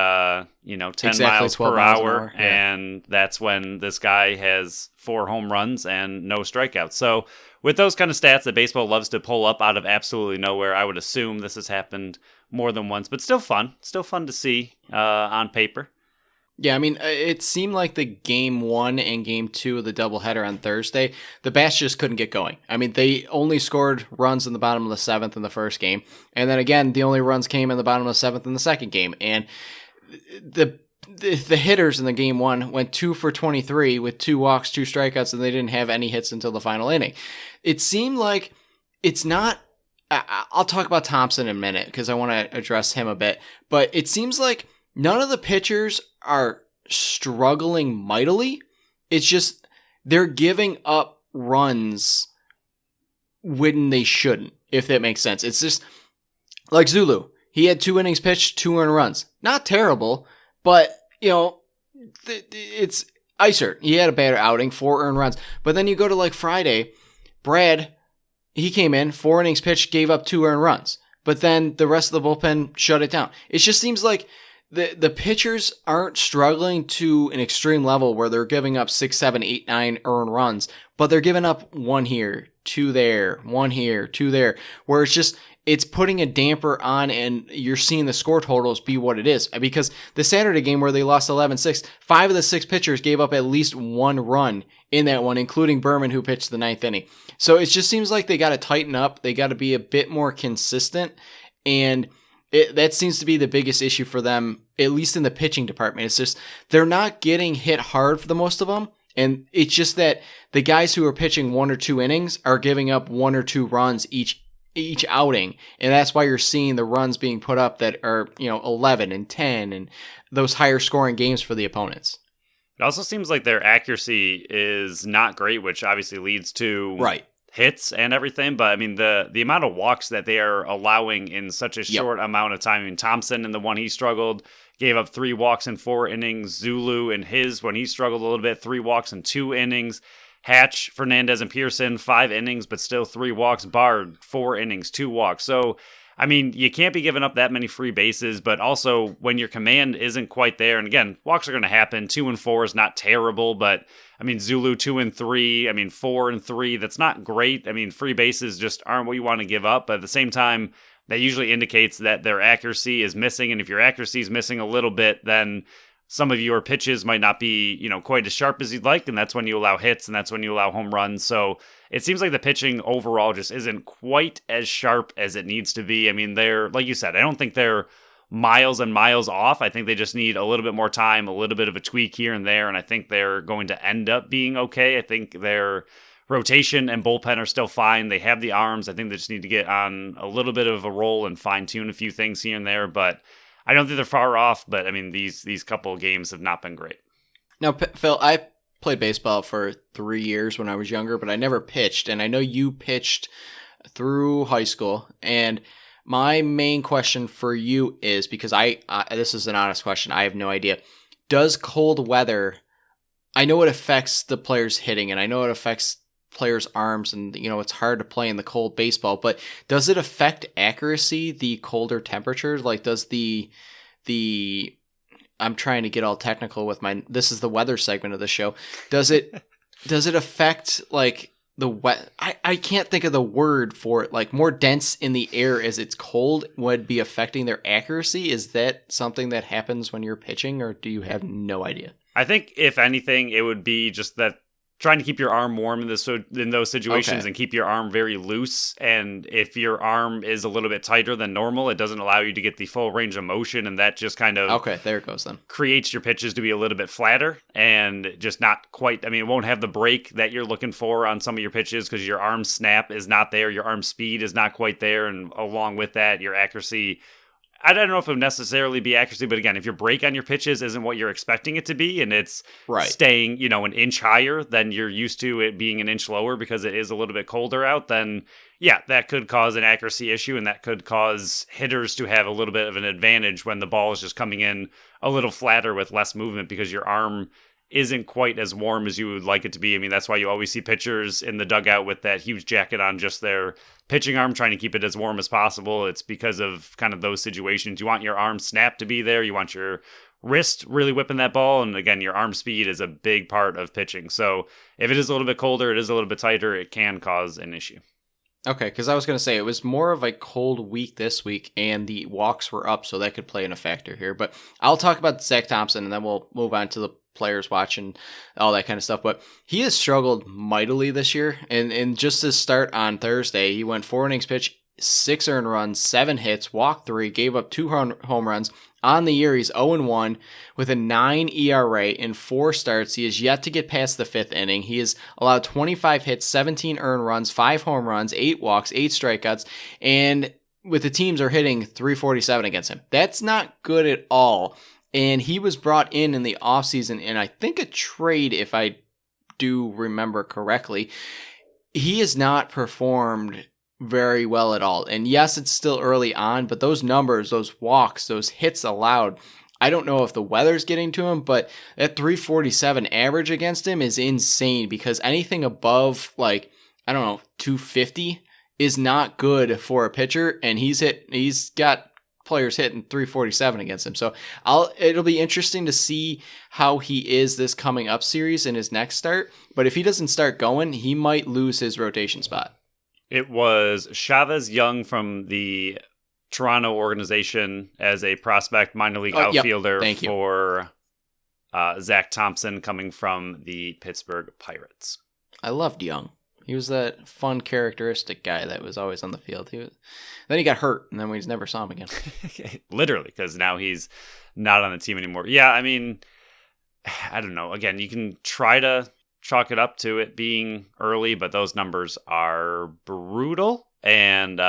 10 miles per hour, and that's when this guy has 4 home runs and no strikeouts. So with those kind of stats that baseball loves to pull up out of absolutely nowhere, I would assume this has happened more than once, but still fun to see on paper. Yeah, it seemed like the game 1 and game 2 of the doubleheader on Thursday, the Bats just couldn't get going. They only scored runs in the bottom of the 7th in the first game, and then again, the only runs came in the bottom of the 7th in the second game. And the hitters in the game 1 went 2 for 23 with 2 walks, 2 strikeouts, and they didn't have any hits until the final inning. It seemed like it's not. I'll talk about Thompson in a minute because I want to address him a bit, but it seems like none of the pitchers are struggling mightily. It's just they're giving up runs when they shouldn't, if that makes sense. It's just like Zulu. He had 2 innings pitched, 2 earned runs. Not terrible, but, it's Iser. He had a bad outing, 4 earned runs. But then you go to Friday, Brad, he came in, 4 innings pitched, gave up 2 earned runs. but then the rest of the bullpen shut it down. It just seems like the pitchers aren't struggling to an extreme level where they're giving up 6, 7, 8, 9 earned runs, but they're giving up 1 here, 2 there, 1 here, 2 there, where it's putting a damper on, and you're seeing the score totals be what it is. Because the Saturday game where they lost 11-6, 5 of the 6 pitchers gave up at least 1 run in that one, including Berman, who pitched the 9th inning. So it just seems like they got to tighten up. They got to be a bit more consistent, and that seems to be the biggest issue for them, at least in the pitching department. It's just they're not getting hit hard for the most of them, and it's just that the guys who are pitching 1 or 2 innings are giving up 1 or 2 runs each outing, and that's why you're seeing the runs being put up that are 11 and 10 and those higher scoring games for the opponents. It also seems like their accuracy is not great, which obviously leads to hits and everything. But I mean, the amount of walks that they are allowing in such a short amount of time. I mean, Thompson in the one he struggled gave up 3 walks in 4 innings. Zulu in his, when he struggled a little bit, 3 walks in 2 innings. Hatch, Fernandez, and Pearson, 5 innings, but still 3 walks. Bard, 4 innings, 2 walks. So, I mean, you can't be giving up that many free bases, but also when your command isn't quite there, and again, walks are going to happen. 2 and 4 is not terrible, but I mean, Zulu 2 and 3, I mean, 4 and 3, that's not great. I mean, free bases just aren't what you want to give up, but at the same time, that usually indicates that their accuracy is missing, and if your accuracy is missing a little bit, then some of your pitches might not be, quite as sharp as you'd like, and that's when you allow hits, and that's when you allow home runs. So it seems like the pitching overall just isn't quite as sharp as it needs to be. I mean, they're, like you said, I don't think they're miles and miles off. I think they just need a little bit more time, a little bit of a tweak here and there, and I think they're going to end up being okay. I think their rotation and bullpen are still fine. They have the arms. I think they just need to get on a little bit of a roll and fine-tune a few things here and there, but I don't think they're far off, but I mean, these couple of games have not been great. Now, Phil, I played baseball for 3 years when I was younger, but I never pitched, and I know you pitched through high school, and my main question for you is, because this is an honest question, I have no idea. Does cold weather, I know it affects the players hitting, and I know it affects players' arms, and it's hard to play in the cold baseball, but does it affect accuracy, the colder temperatures? Like, does the I'm trying to get all technical with this is the weather segment of the show. Does it affect like the wet? I can't think of the word for it. Like, more dense in the air as it's cold would be affecting their accuracy. Is that something that happens when you're pitching, or do you have no idea? I think if anything, it would be just that trying to keep your arm warm in those situations and keep your arm very loose. And if your arm is a little bit tighter than normal, it doesn't allow you to get the full range of motion. And that just kind of there it goes then. Creates your pitches to be a little bit flatter and just not quite. I mean, it won't have the break that you're looking for on some of your pitches because your arm snap is not there. Your arm speed is not quite there. And along with that, your accuracy, I don't know if it would necessarily be accuracy, but again, if your break on your pitches isn't what you're expecting it to be, and it's staying, an inch higher than you're used to it being an inch lower because it is a little bit colder out, then yeah, that could cause an accuracy issue, and that could cause hitters to have a little bit of an advantage when the ball is just coming in a little flatter with less movement because your arm isn't quite as warm as you would like it to be. I mean, that's why you always see pitchers in the dugout with that huge jacket on just their pitching arm, trying to keep it as warm as possible. It's because of kind of those situations. You want your arm snap to be there. You want your wrist really whipping that ball. And again, your arm speed is a big part of pitching. So if it is a little bit colder, it is a little bit tighter, it can cause an issue. Okay, because I was going to say it was more of a cold week this week, and the walks were up, so that could play in a factor here. But I'll talk about Zach Thompson, and then we'll move on to the players watching all that kind of stuff. But he has struggled mightily this year, and just to start on Thursday, he went 4 innings pitched, 6 earned runs, 7 hits, walked 3, gave up 2 home runs. On the year, he's 0-1 with a 9 ERA in 4 starts. He has yet to get past the 5th inning. He has allowed 25 hits, 17 earned runs, 5 home runs, 8 walks, 8 strikeouts, and with the teams are hitting .347 against him. That's not good at all. And he was brought in the offseason in, I think, a trade, if I do remember correctly. He has not performed very well at all. And yes, it's still early on, but those numbers, those walks, those hits allowed, I don't know if the weather's getting to him, but that .347 average against him is insane because anything above, 250 is not good for a pitcher, and he's got players hitting 347 against him. So it'll be interesting to see how he is this coming up series in his next start. But if he doesn't start going, he might lose his rotation spot. It was Chavez Young from the Toronto organization as a prospect minor league outfielder for Zach Thompson coming from the Pittsburgh Pirates. I loved Young. He was that fun, characteristic guy that was always on the field. Then he got hurt, and then we just never saw him again. Literally, because now he's not on the team anymore. Yeah, I mean, I don't know. Again, you can try to chalk it up to it being early, but those numbers are brutal. And,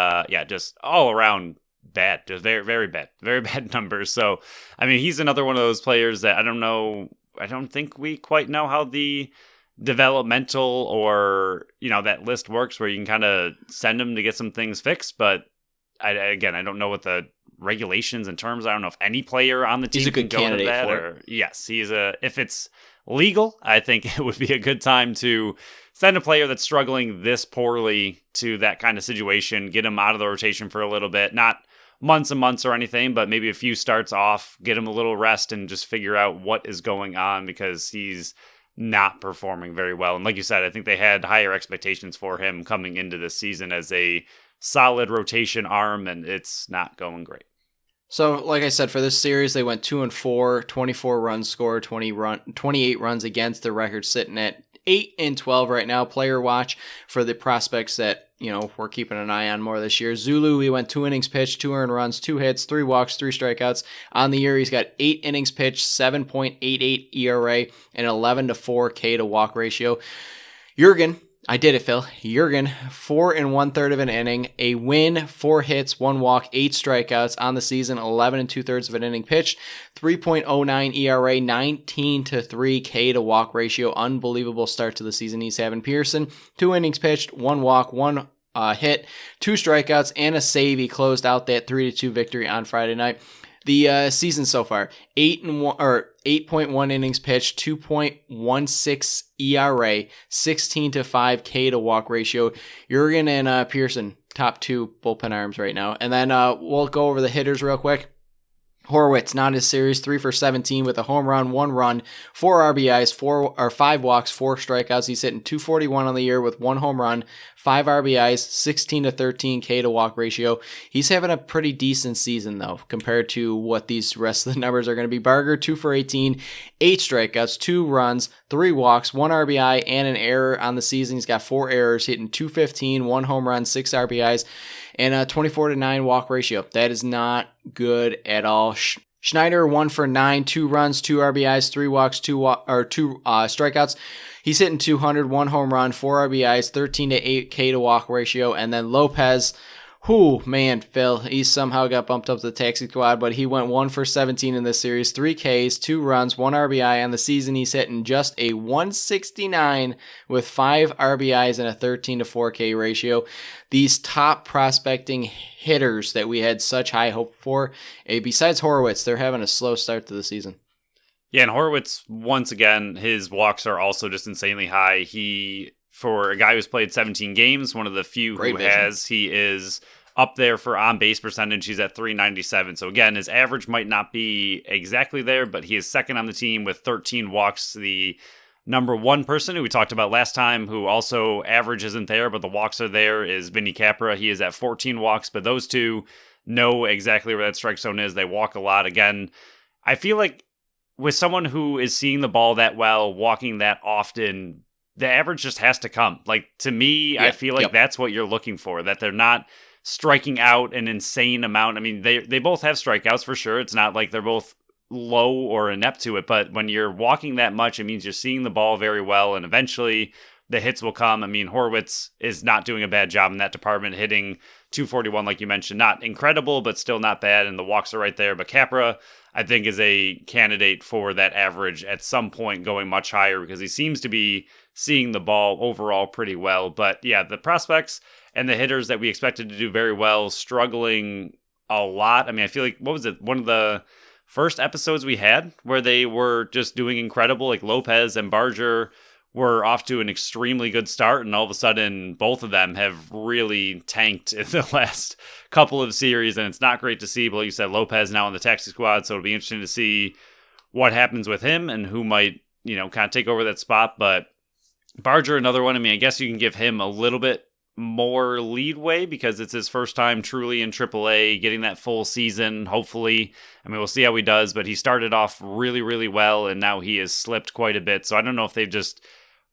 just all around bad. Just very, very bad. Very bad numbers. So, I mean, he's another one of those players that I don't know. I don't think we quite know how the developmental or that list works where you can kind of send them to get some things fixed, but I don't know what the regulations and terms. I don't know if any player on the team can go to that, or yes, if it's legal, I think it would be a good time to send a player that's struggling this poorly to that kind of situation, get him out of the rotation for a little bit, not months and months or anything, but maybe a few starts off, get him a little rest and just figure out what is going on, because he's not performing very well. And like you said, I think they had higher expectations for him coming into this season as a solid rotation arm, and it's not going great. So, like I said, for this series, they went 2-4, 24 runs scored, 28 runs against. Their record sitting at 8-12 right now. Player watch for the prospects that we're keeping an eye on more this year. Zulu, he went 2 innings pitched, 2 earned runs, 2 hits, 3 walks, 3 strikeouts. On the year, he's got 8 innings pitched, 7.88 ERA, and 11-4 K to walk ratio. Jurgen, I did it, Phil. Jurgen, 4 1/3 of an inning, a win, 4 hits, 1 walk, 8 strikeouts on the season, 11 2/3 of an inning pitched, 3.09 ERA, 19-3 K to walk ratio. Unbelievable start to the season he's having. Pearson, 2 innings pitched, 1 walk, 1 hit, 2 strikeouts, and a save. He closed out that 3-2 victory on Friday night. The season so far, 8.1 innings pitched, 2.16 ERA, 16-5 K to walk ratio. Jurgen and Pearson, top 2 bullpen arms right now. And then we'll go over the hitters real quick. Horwitz, not his series, 3 for 17 with a home run, 1 run, 4 RBIs, 5 walks, 4 strikeouts. He's hitting 241 on the year with 1 home run, 5 RBIs, 16-13 K to walk ratio. He's having a pretty decent season though, compared to what these rest of the numbers are going to be. Barger, 2 for 18, 8 strikeouts, 2 runs, 3 walks, 1 RBI, and an error on the season. He's got 4 errors, hitting 215, 1 home run, 6 RBIs, and a 24-9 walk ratio. That is not good at all. Schneider, 1 for 9, 2 runs, 2 RBIs, 3 walks, 2 strikeouts. He's hitting 200, 1 home run, 4 RBIs, 13-8 K to walk ratio. And then Lopez, Phil, he somehow got bumped up to the taxi squad, but he went 1 for 17 in this series, 3 Ks, 2 runs, 1 RBI. On the season, he's hitting just a 169 with 5 RBIs and a 13-4 K ratio. These top prospecting hitters that we had such high hope for, besides Horwitz, they're having a slow start to the season. Yeah, and Horwitz, once again, his walks are also just insanely high. He, for a guy who's played 17 games, one of the few Great who vision. has, he is up there for on-base percentage. He's at 397. So again, his average might not be exactly there, but he is second on the team with 13 walks. The number 1 person who we talked about last time, who also average isn't there, but the walks are there, is Vinny Capra. He is at 14 walks, but those two know exactly where that strike zone is. They walk a lot. Again, I feel like with someone who is seeing the ball that well, walking that often, the average just has to come. Like, to me, I feel like that's what you're looking for, that they're not striking out an insane amount. I mean, they both have strikeouts for sure. It's not like they're both low or inept to it, but when you're walking that much, it means you're seeing the ball very well, and eventually the hits will come. I mean, Horwitz is not doing a bad job in that department, hitting 241, like you mentioned. Not incredible, but still not bad, and the walks are right there. But Capra, I think, is a candidate for that average at some point going much higher, because he seems to be seeing the ball overall pretty well. But yeah, the prospects and the hitters that we expected to do very well, struggling a lot. I mean, I feel like, what was it? One of the first episodes we had where they were just doing incredible, like Lopez and Barger were off to an extremely good start, and all of a sudden both of them have really tanked in the last couple of series, and it's not great to see. But like you said, Lopez now on the taxi squad, so it'll be interesting to see what happens with him and who might, kind of take over that spot. But Barger, another one. I mean, I guess you can give him a little bit more leadway because it's his first time truly in AAA, getting that full season, hopefully. I mean, we'll see how he does, but he started off really, really well, and now he has slipped quite a bit. So I don't know if they've just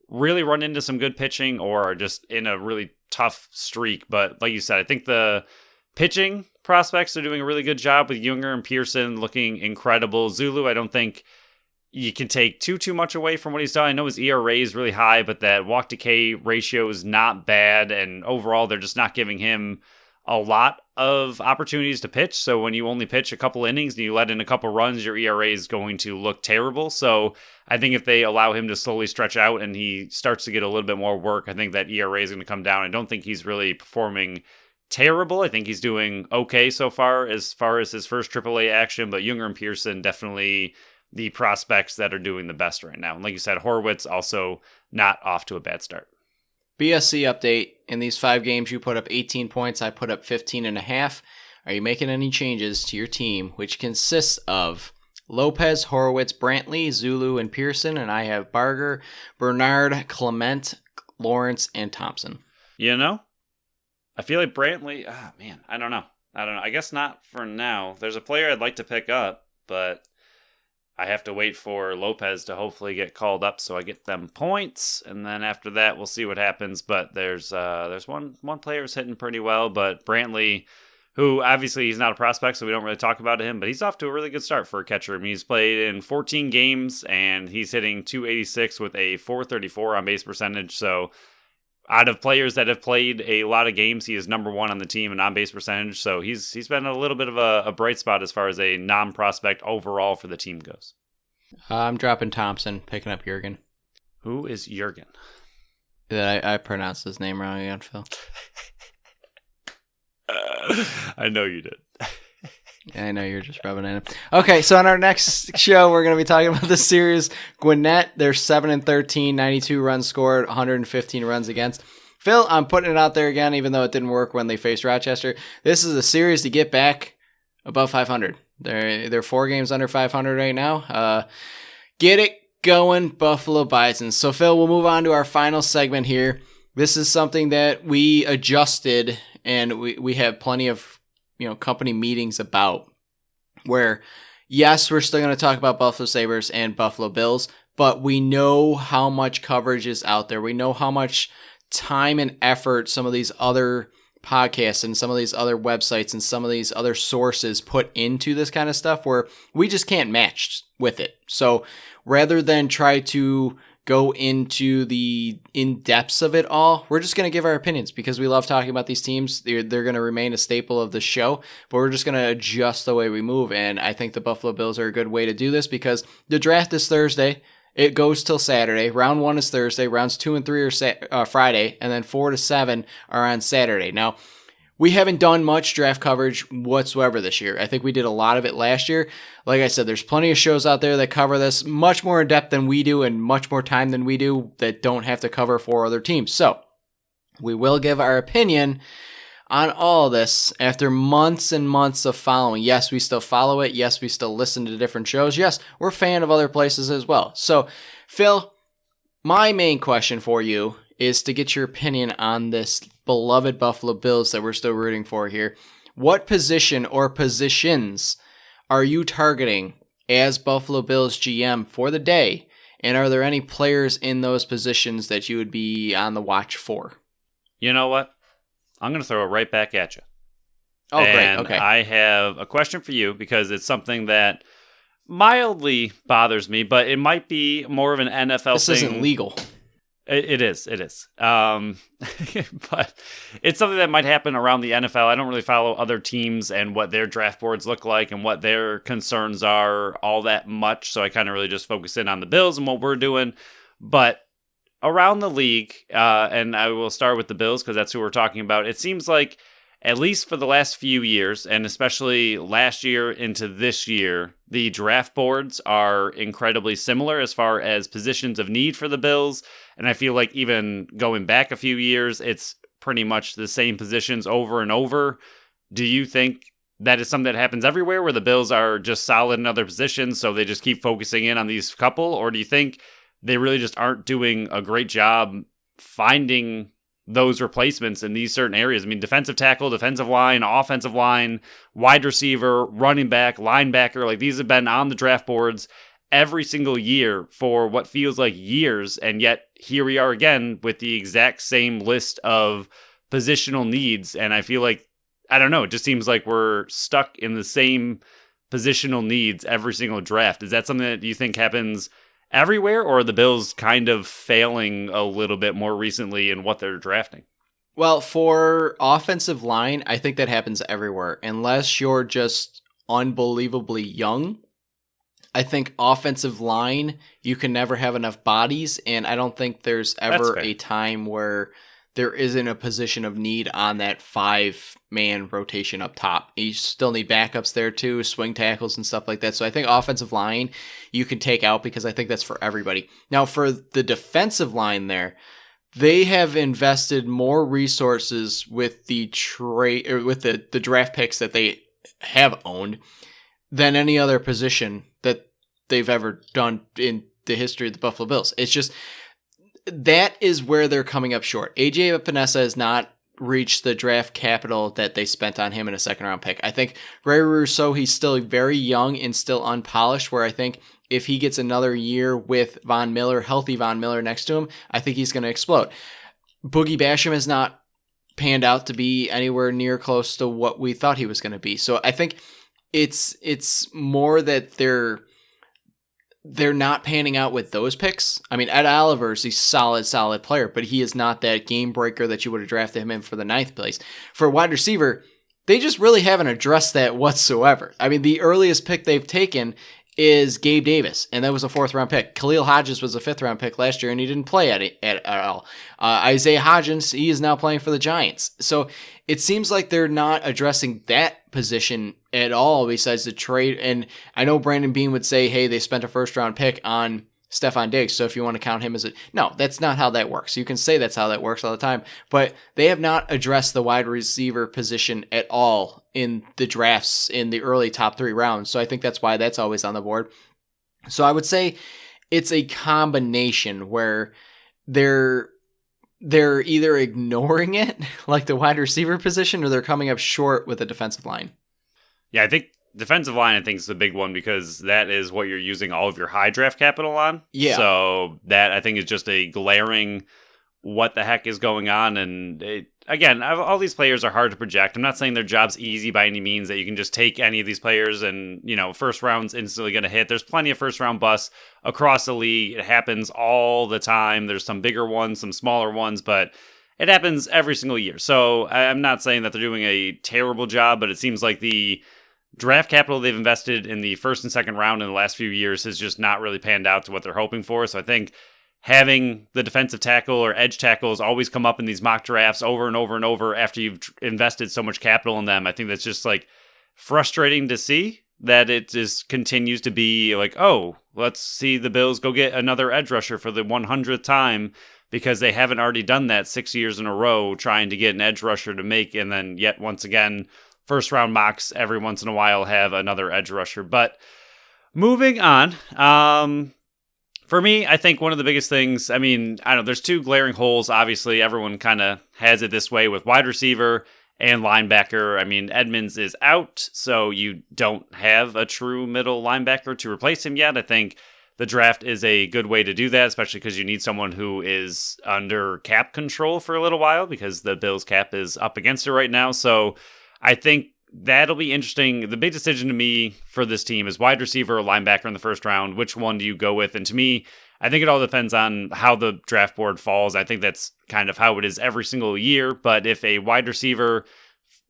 really run into some good pitching or are just in a really tough streak. But like you said, I think the pitching prospects are doing a really good job with Junger and Pearson looking incredible. Zulu, I don't think you can take too much away from what he's done. I know his ERA is really high, but that walk to K ratio is not bad. And overall, they're just not giving him a lot of opportunities to pitch. So when you only pitch a couple innings and you let in a couple runs, your ERA is going to look terrible. So I think if they allow him to slowly stretch out and he starts to get a little bit more work, I think that ERA is going to come down. I don't think he's really performing terrible. I think he's doing okay so far as his first AAA action, but Junger and Pearson definitely the prospects that are doing the best right now. And like you said, Horwitz also not off to a bad start. BSC update. In these 5 games, you put up 18 points. I put up 15.5. Are you making any changes to your team, which consists of Lopez, Horowitz, Brantley, Zulu, and Pearson? And I have Barger, Bernard, Clement, Lawrence, and Thompson. I feel like Brantley, I don't know. I guess not for now. There's a player I'd like to pick up, but I have to wait for Lopez to hopefully get called up so I get them points, and then after that we'll see what happens. But there's one player who's hitting pretty well, but Brantley, who obviously he's not a prospect, so we don't really talk about him, but he's off to a really good start for a catcher. I mean, he's played in 14 games and he's hitting .286 with a .434 on base percentage. So out of players that have played a lot of games, he is number 1 on the team in on-base percentage. So he's been a little bit of a bright spot as far as a non-prospect overall for the team goes. I'm dropping Thompson, picking up Jurgen. Who is Jurgen? I pronounced his name wrong again, Phil. I know you did. I know you're just rubbing it in. Okay, so on our next show, we're going to be talking about the series. Gwinnett, they're 7-13, 92 runs scored, 115 runs against. Phil, I'm putting it out there again, even though it didn't work when they faced Rochester. This is a series to get back above 500. They're 4 games under 500 right now. Get it going, Buffalo Bisons. So, Phil, we'll move on to our final segment here. This is something that we adjusted, and we have plenty of company meetings about, where, yes, we're still going to talk about Buffalo Sabres and Buffalo Bills, but we know how much coverage is out there. We know how much time and effort some of these other podcasts and some of these other websites and some of these other sources put into this kind of stuff, where we just can't match with it. So rather than try to go into the in-depths of it all, we're just going to give our opinions because we love talking about these teams. They're going to remain a staple of the show, but we're just going to adjust the way we move. And I think the Buffalo Bills are a good way to do this because the draft is Thursday. It goes till Saturday. Round 1 is Thursday. Rounds 2 and 3 are Friday. And then 4 to 7 are on Saturday. Now, we haven't done much draft coverage whatsoever this year. I think we did a lot of it last year. Like I said, there's plenty of shows out there that cover this much more in depth than we do and much more time than we do that don't have to cover 4 other teams. So we will give our opinion on all of this after months and months of following. Yes, we still follow it. Yes, we still listen to different shows. Yes, we're a fan of other places as well. So, Phil, my main question for you is to get your opinion on this beloved Buffalo Bills that we're still rooting for here. What position or positions are you targeting as Buffalo Bills GM for the day? And are there any players in those positions that you would be on the watch for? You know what? I'm going to throw it right back at you. Oh, great. Okay. I have a question for you because it's something that mildly bothers me, but it might be more of an NFL thing. This isn't legal. It is. But it's something that might happen around the NFL. I don't really follow other teams and what their draft boards look like and what their concerns are all that much. So I kind of really just focus in on the Bills and what we're doing. But around the league, and I will start with the Bills because that's who we're talking about. It seems like at least for the last few years, and especially last year into this year, the draft boards are incredibly similar as far as positions of need for the Bills. And I feel like even going back a few years, it's pretty much the same positions over and over. Do you think that is something that happens everywhere where the Bills are just solid in other positions, so they just keep focusing in on these couple? Or do you think they really just aren't doing a great job finding those replacements in these certain areas? I mean, defensive tackle, defensive line, offensive line, wide receiver, running back, linebacker, like these have been on the draft boards every single year for what feels like years. And yet here we are again with the exact same list of positional needs. And I feel like, I don't know, it just seems like we're stuck in the same positional needs every single draft. Is that something that you think happens everywhere, or are the Bills kind of failing a little bit more recently in what they're drafting? Well, for offensive line, I think that happens everywhere. Unless you're just unbelievably young, I think offensive line, you can never have enough bodies, and I don't think there's ever a time where there isn't a position of need on that 5-man rotation up top. You still need backups there too, swing tackles and stuff like that. So I think offensive line you can take out because I think that's for everybody. Now for the defensive line there, they have invested more resources with the the draft picks that they have owned than any other position that they've ever done in the history of the Buffalo Bills. It's just that is where they're coming up short. AJ Epinesa has not reached the draft capital that they spent on him in a second-round pick. I think Ray Rousseau, he's still very young and still unpolished, where I think if he gets another year with Von Miller, healthy Von Miller next to him, I think he's going to explode. Boogie Basham has not panned out to be anywhere near close to what we thought he was going to be. So I think it's more that they're not panning out with those picks. I mean, Ed Oliver's a solid player, but he is not that game breaker that you would have drafted him in for the 9th place. For a wide receiver, they just really haven't addressed that whatsoever. I mean, the earliest pick they've taken is Gabe Davis, and that was a 4th-round pick. Khalil Hodges was a 5th-round pick last year, and he didn't play at all. Isaiah Hodgins, he is now playing for the Giants. So it seems like they're not addressing that position at all besides the trade. And I know Brandon Beane would say, hey, they spent a 1st-round pick on Stephon Diggs, so if you want to count him as no, that's not how that works. You can say that's how that works all the time, but they have not addressed the wide receiver position at all in the drafts in the early top 3 rounds. So I think that's why that's always on the board. So I would say it's a combination where they're either ignoring it, like the wide receiver position, or they're coming up short with the defensive line. Yeah, I think defensive line, I think, is the big one because that is what you're using all of your high draft capital on. Yeah. So that, I think, is just a glaring what the heck is going on. And again, all these players are hard to project. I'm not saying their job's easy by any means, that you can just take any of these players and, first round's instantly going to hit. There's plenty of first round busts across the league. It happens all the time. There's some bigger ones, some smaller ones, but it happens every single year. So I'm not saying that they're doing a terrible job, but it seems like the draft capital they've invested in the 1st and 2nd round in the last few years has just not really panned out to what they're hoping for. So I think having the defensive tackle or edge tackles always come up in these mock drafts over and over and over after you've invested so much capital in them, I think that's just like frustrating to see that it just continues to be like, oh, let's see the Bills go get another edge rusher for the 100th time because they haven't already done that 6 years in a row trying to get an edge rusher to make. And then yet once again, 1st round mocks every once in a while have another edge rusher. But moving on, for me, I think one of the biggest things, I don't know, there's 2 glaring holes. Obviously, everyone kind of has it this way with wide receiver and linebacker. I mean, Edmonds is out, so you don't have a true middle linebacker to replace him yet. I think the draft is a good way to do that, especially because you need someone who is under cap control for a little while because the Bills cap is up against it right now. So I think that'll be interesting. The big decision to me for this team is wide receiver or linebacker in the 1st round. Which one do you go with? And to me, I think it all depends on how the draft board falls. I think that's kind of how it is every single year. But if a wide receiver,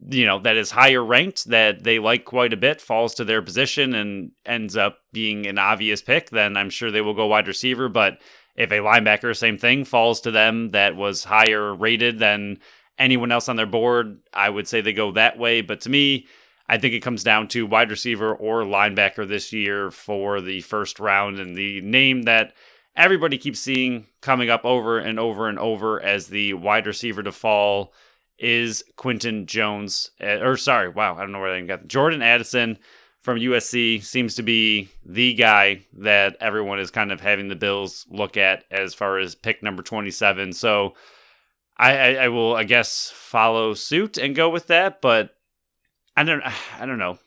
that is higher ranked, that they like quite a bit, falls to their position and ends up being an obvious pick, then I'm sure they will go wide receiver. But if a linebacker, same thing, falls to them that was higher rated than anyone else on their board, I would say they go that way. But to me, I think it comes down to wide receiver or linebacker this year for the first round. And the name that everybody keeps seeing coming up over and over and over as the wide receiver to fall is Quinton Jones. I don't know where they got Jordan Addison from USC seems to be the guy that everyone is kind of having the Bills look at as far as pick number 27. So I will, I guess, follow suit and go with that. But I don't know.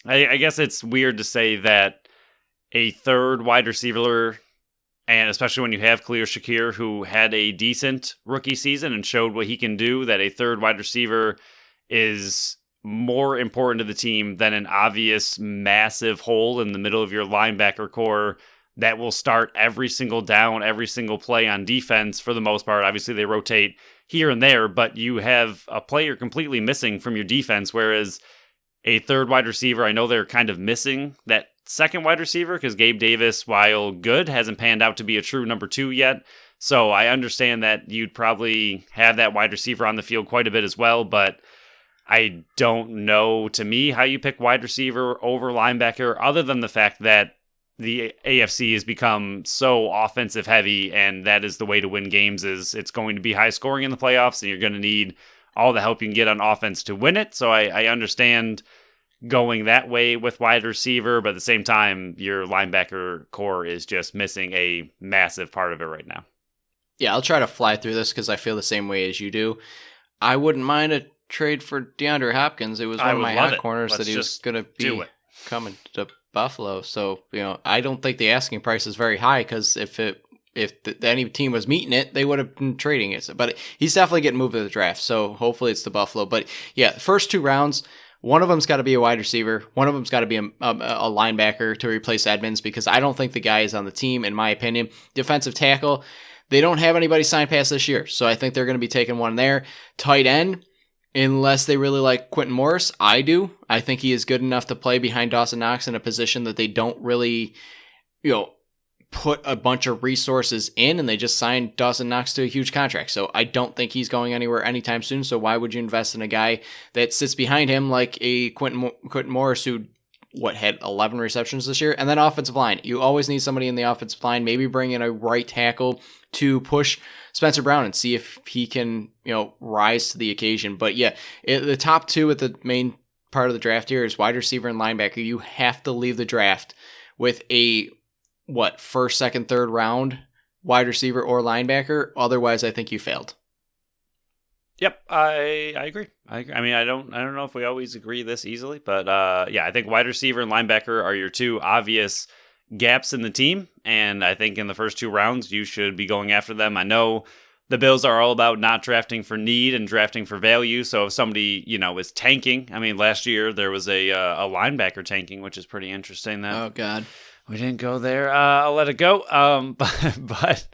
I guess it's weird to say that a third wide receiver, and especially when you have Khalil Shakir, who had a decent rookie season and showed what he can do, that a third wide receiver is more important to the team than an obvious massive hole in the middle of your linebacker core that will start every single down, every single play on defense for the most part. Obviously, they rotate here and there, but you have a player completely missing from your defense, whereas a third wide receiver, I know they're kind of missing that second wide receiver because Gabe Davis, while good, hasn't panned out to be a true number 2 yet. So I understand that you'd probably have that wide receiver on the field quite a bit as well, but I don't know, to me, how you pick wide receiver over linebacker other than the fact that the AFC has become so offensive heavy, and that is the way to win games. Is it's going to be high scoring in the playoffs, and you're going to need all the help you can get on offense to win it. So I understand going that way with wide receiver, but at the same time, your linebacker core is just missing a massive part of it right now. Yeah, I'll try to fly through this because I feel the same way as you do. I wouldn't mind a trade for DeAndre Hopkins. It was one of my hot corners that he was going to be coming to Buffalo. So, I don't think the asking price is very high because if any team was meeting it, they would have been trading it. But he's definitely getting moved to the draft. So hopefully it's the Buffalo. But yeah, the first 2 rounds, one of them's got to be a wide receiver. One of them's got to be a linebacker to replace Edmonds because I don't think the guy is on the team, in my opinion. Defensive tackle, they don't have anybody signed past this year. So I think they're going to be taking one there. Tight end, unless they really like Quentin Morris, I do. I think he is good enough to play behind Dawson Knox in a position that they don't really, put a bunch of resources in, and they just signed Dawson Knox to a huge contract. So I don't think he's going anywhere anytime soon. So why would you invest in a guy that sits behind him like a Quentin Morris who had 11 receptions this year? And then offensive line. You always need somebody in the offensive line. Maybe bring in a right tackle to push Spencer Brown and see if he can, rise to the occasion. But yeah, the top 2 at the main part of the draft here is wide receiver and linebacker. You have to leave the draft with a first, second, third round wide receiver or linebacker. Otherwise, I think you failed. Yep, I agree. I mean, I don't know if we always agree this easily, but yeah, I think wide receiver and linebacker are your 2 obvious gaps in the team, and I think in the first 2 rounds you should be going after them. I know the Bills are all about not drafting for need and drafting for value. So if somebody is tanking, I mean, last year there was a linebacker tanking, which is pretty interesting. Oh God. We didn't go there. I'll let it go. But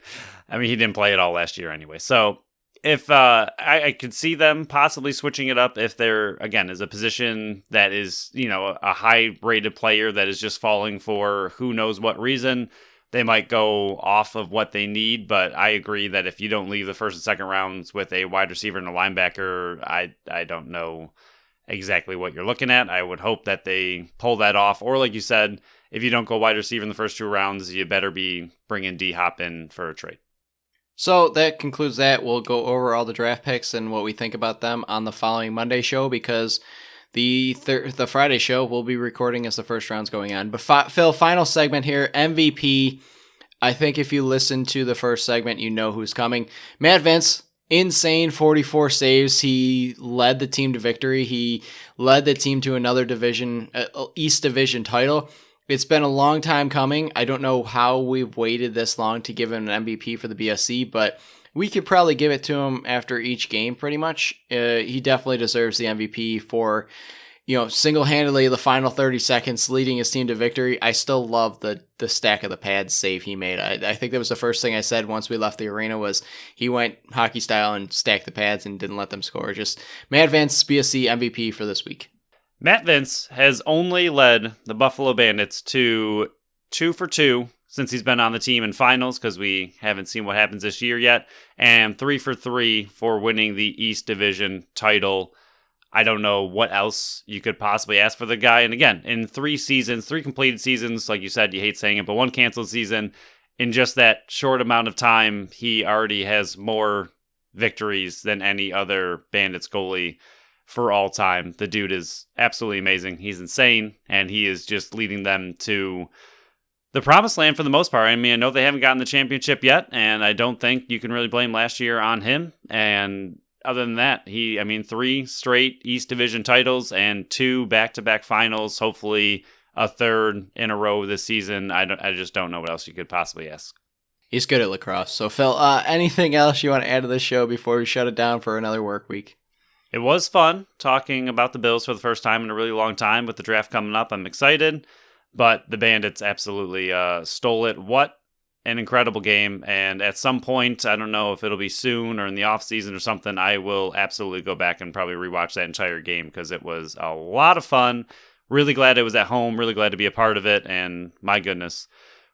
I mean, he didn't play it all last year anyway. So if I could see them possibly switching it up if there, again, is a position that is, a high-rated player that is just falling for who knows what reason, they might go off of what they need. But I agree that if you don't leave the first and second rounds with a wide receiver and a linebacker, I don't know exactly what you're looking at. I would hope that they pull that off. Or like you said, if you don't go wide receiver in the first 2 rounds, you better be bringing D-Hop in for a trade. So that concludes that. We'll go over all the draft picks and what we think about them on the following Monday show because the Friday show we'll be recording as the first round's going on. But Phil, final segment here, MVP. I think if you listen to the first segment, you know who's coming. Matt Vince, insane 44 saves. He led the team to victory. He led the team to another division, East Division title. It's been a long time coming. I don't know how we've waited this long to give him an MVP for the BSC, but we could probably give it to him after each game pretty much. He definitely deserves the MVP for, single-handedly the final 30 seconds leading his team to victory. I still love the stack of the pads save he made. I think that was the first thing I said once we left the arena was he went hockey style and stacked the pads and didn't let them score. Just Matt Vince, BSC MVP for this week. Matt Vince has only led the Buffalo Bandits to 2 for 2 since he's been on the team in finals, because we haven't seen what happens this year yet, and 3 for 3 for winning the East Division title. I don't know what else you could possibly ask for the guy. And again, in 3 seasons, 3 completed seasons, like you said, you hate saying it, but 1 canceled season, in just that short amount of time, he already has more victories than any other Bandits goalie for all time. The dude is absolutely amazing. He's insane, and he is just leading them to the promised land for the most part. I mean, I know they haven't gotten the championship yet, and I don't think you can really blame last year on him. And other than that, 3 straight East Division titles and 2 back-to-back finals, hopefully a 3rd in a row this season. I just don't know what else you could possibly ask. He's good at lacrosse. So, Phil, anything else you want to add to the show before we shut it down for another work week? It was fun talking about the Bills for the first time in a really long time with the draft coming up. I'm excited, but the Bandits absolutely stole it. What an incredible game. And at some point, I don't know if it'll be soon or in the offseason or something, I will absolutely go back and probably rewatch that entire game because it was a lot of fun. Really glad it was at home. Really glad to be a part of it. And my goodness,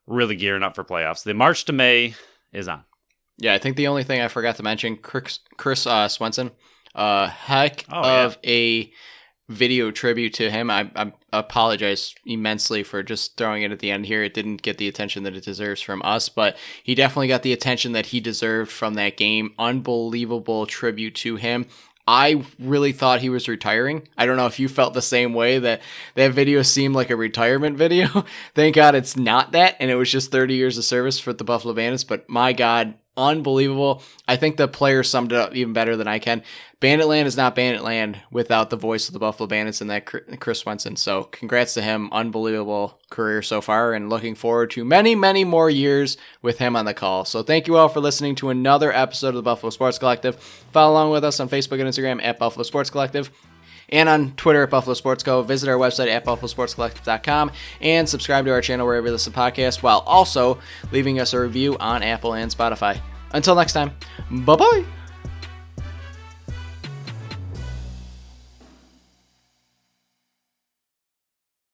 really gearing up for playoffs. The March to May is on. Yeah, I think the only thing I forgot to mention, Chris Swenson, heck of a video tribute to him. I apologize immensely for just throwing it at the end here. It didn't get the attention that it deserves from us, but he definitely got the attention that he deserved from that game. Unbelievable tribute to him. I really thought he was retiring. I don't know if you felt the same way, that video seemed like a retirement video. Thank God it's not that, and it was just 30 years of service for the Buffalo Bandits, but my God, unbelievable. I think the player summed it up even better than I can. Banditland is not Banditland without the voice of the Buffalo Bandits and that Chris Swenson. So congrats to him. Unbelievable career so far, and looking forward to many, many more years with him on the call. So thank you all for listening to another episode of the Buffalo Sports Collective. Follow along with us on Facebook and Instagram at Buffalo Sports Collective, and on Twitter at Buffalo Sports Co. Visit our website at buffalosportscollective.com and subscribe to our channel wherever you listen to podcasts, while also leaving us a review on Apple and Spotify. Until next time, bye-bye.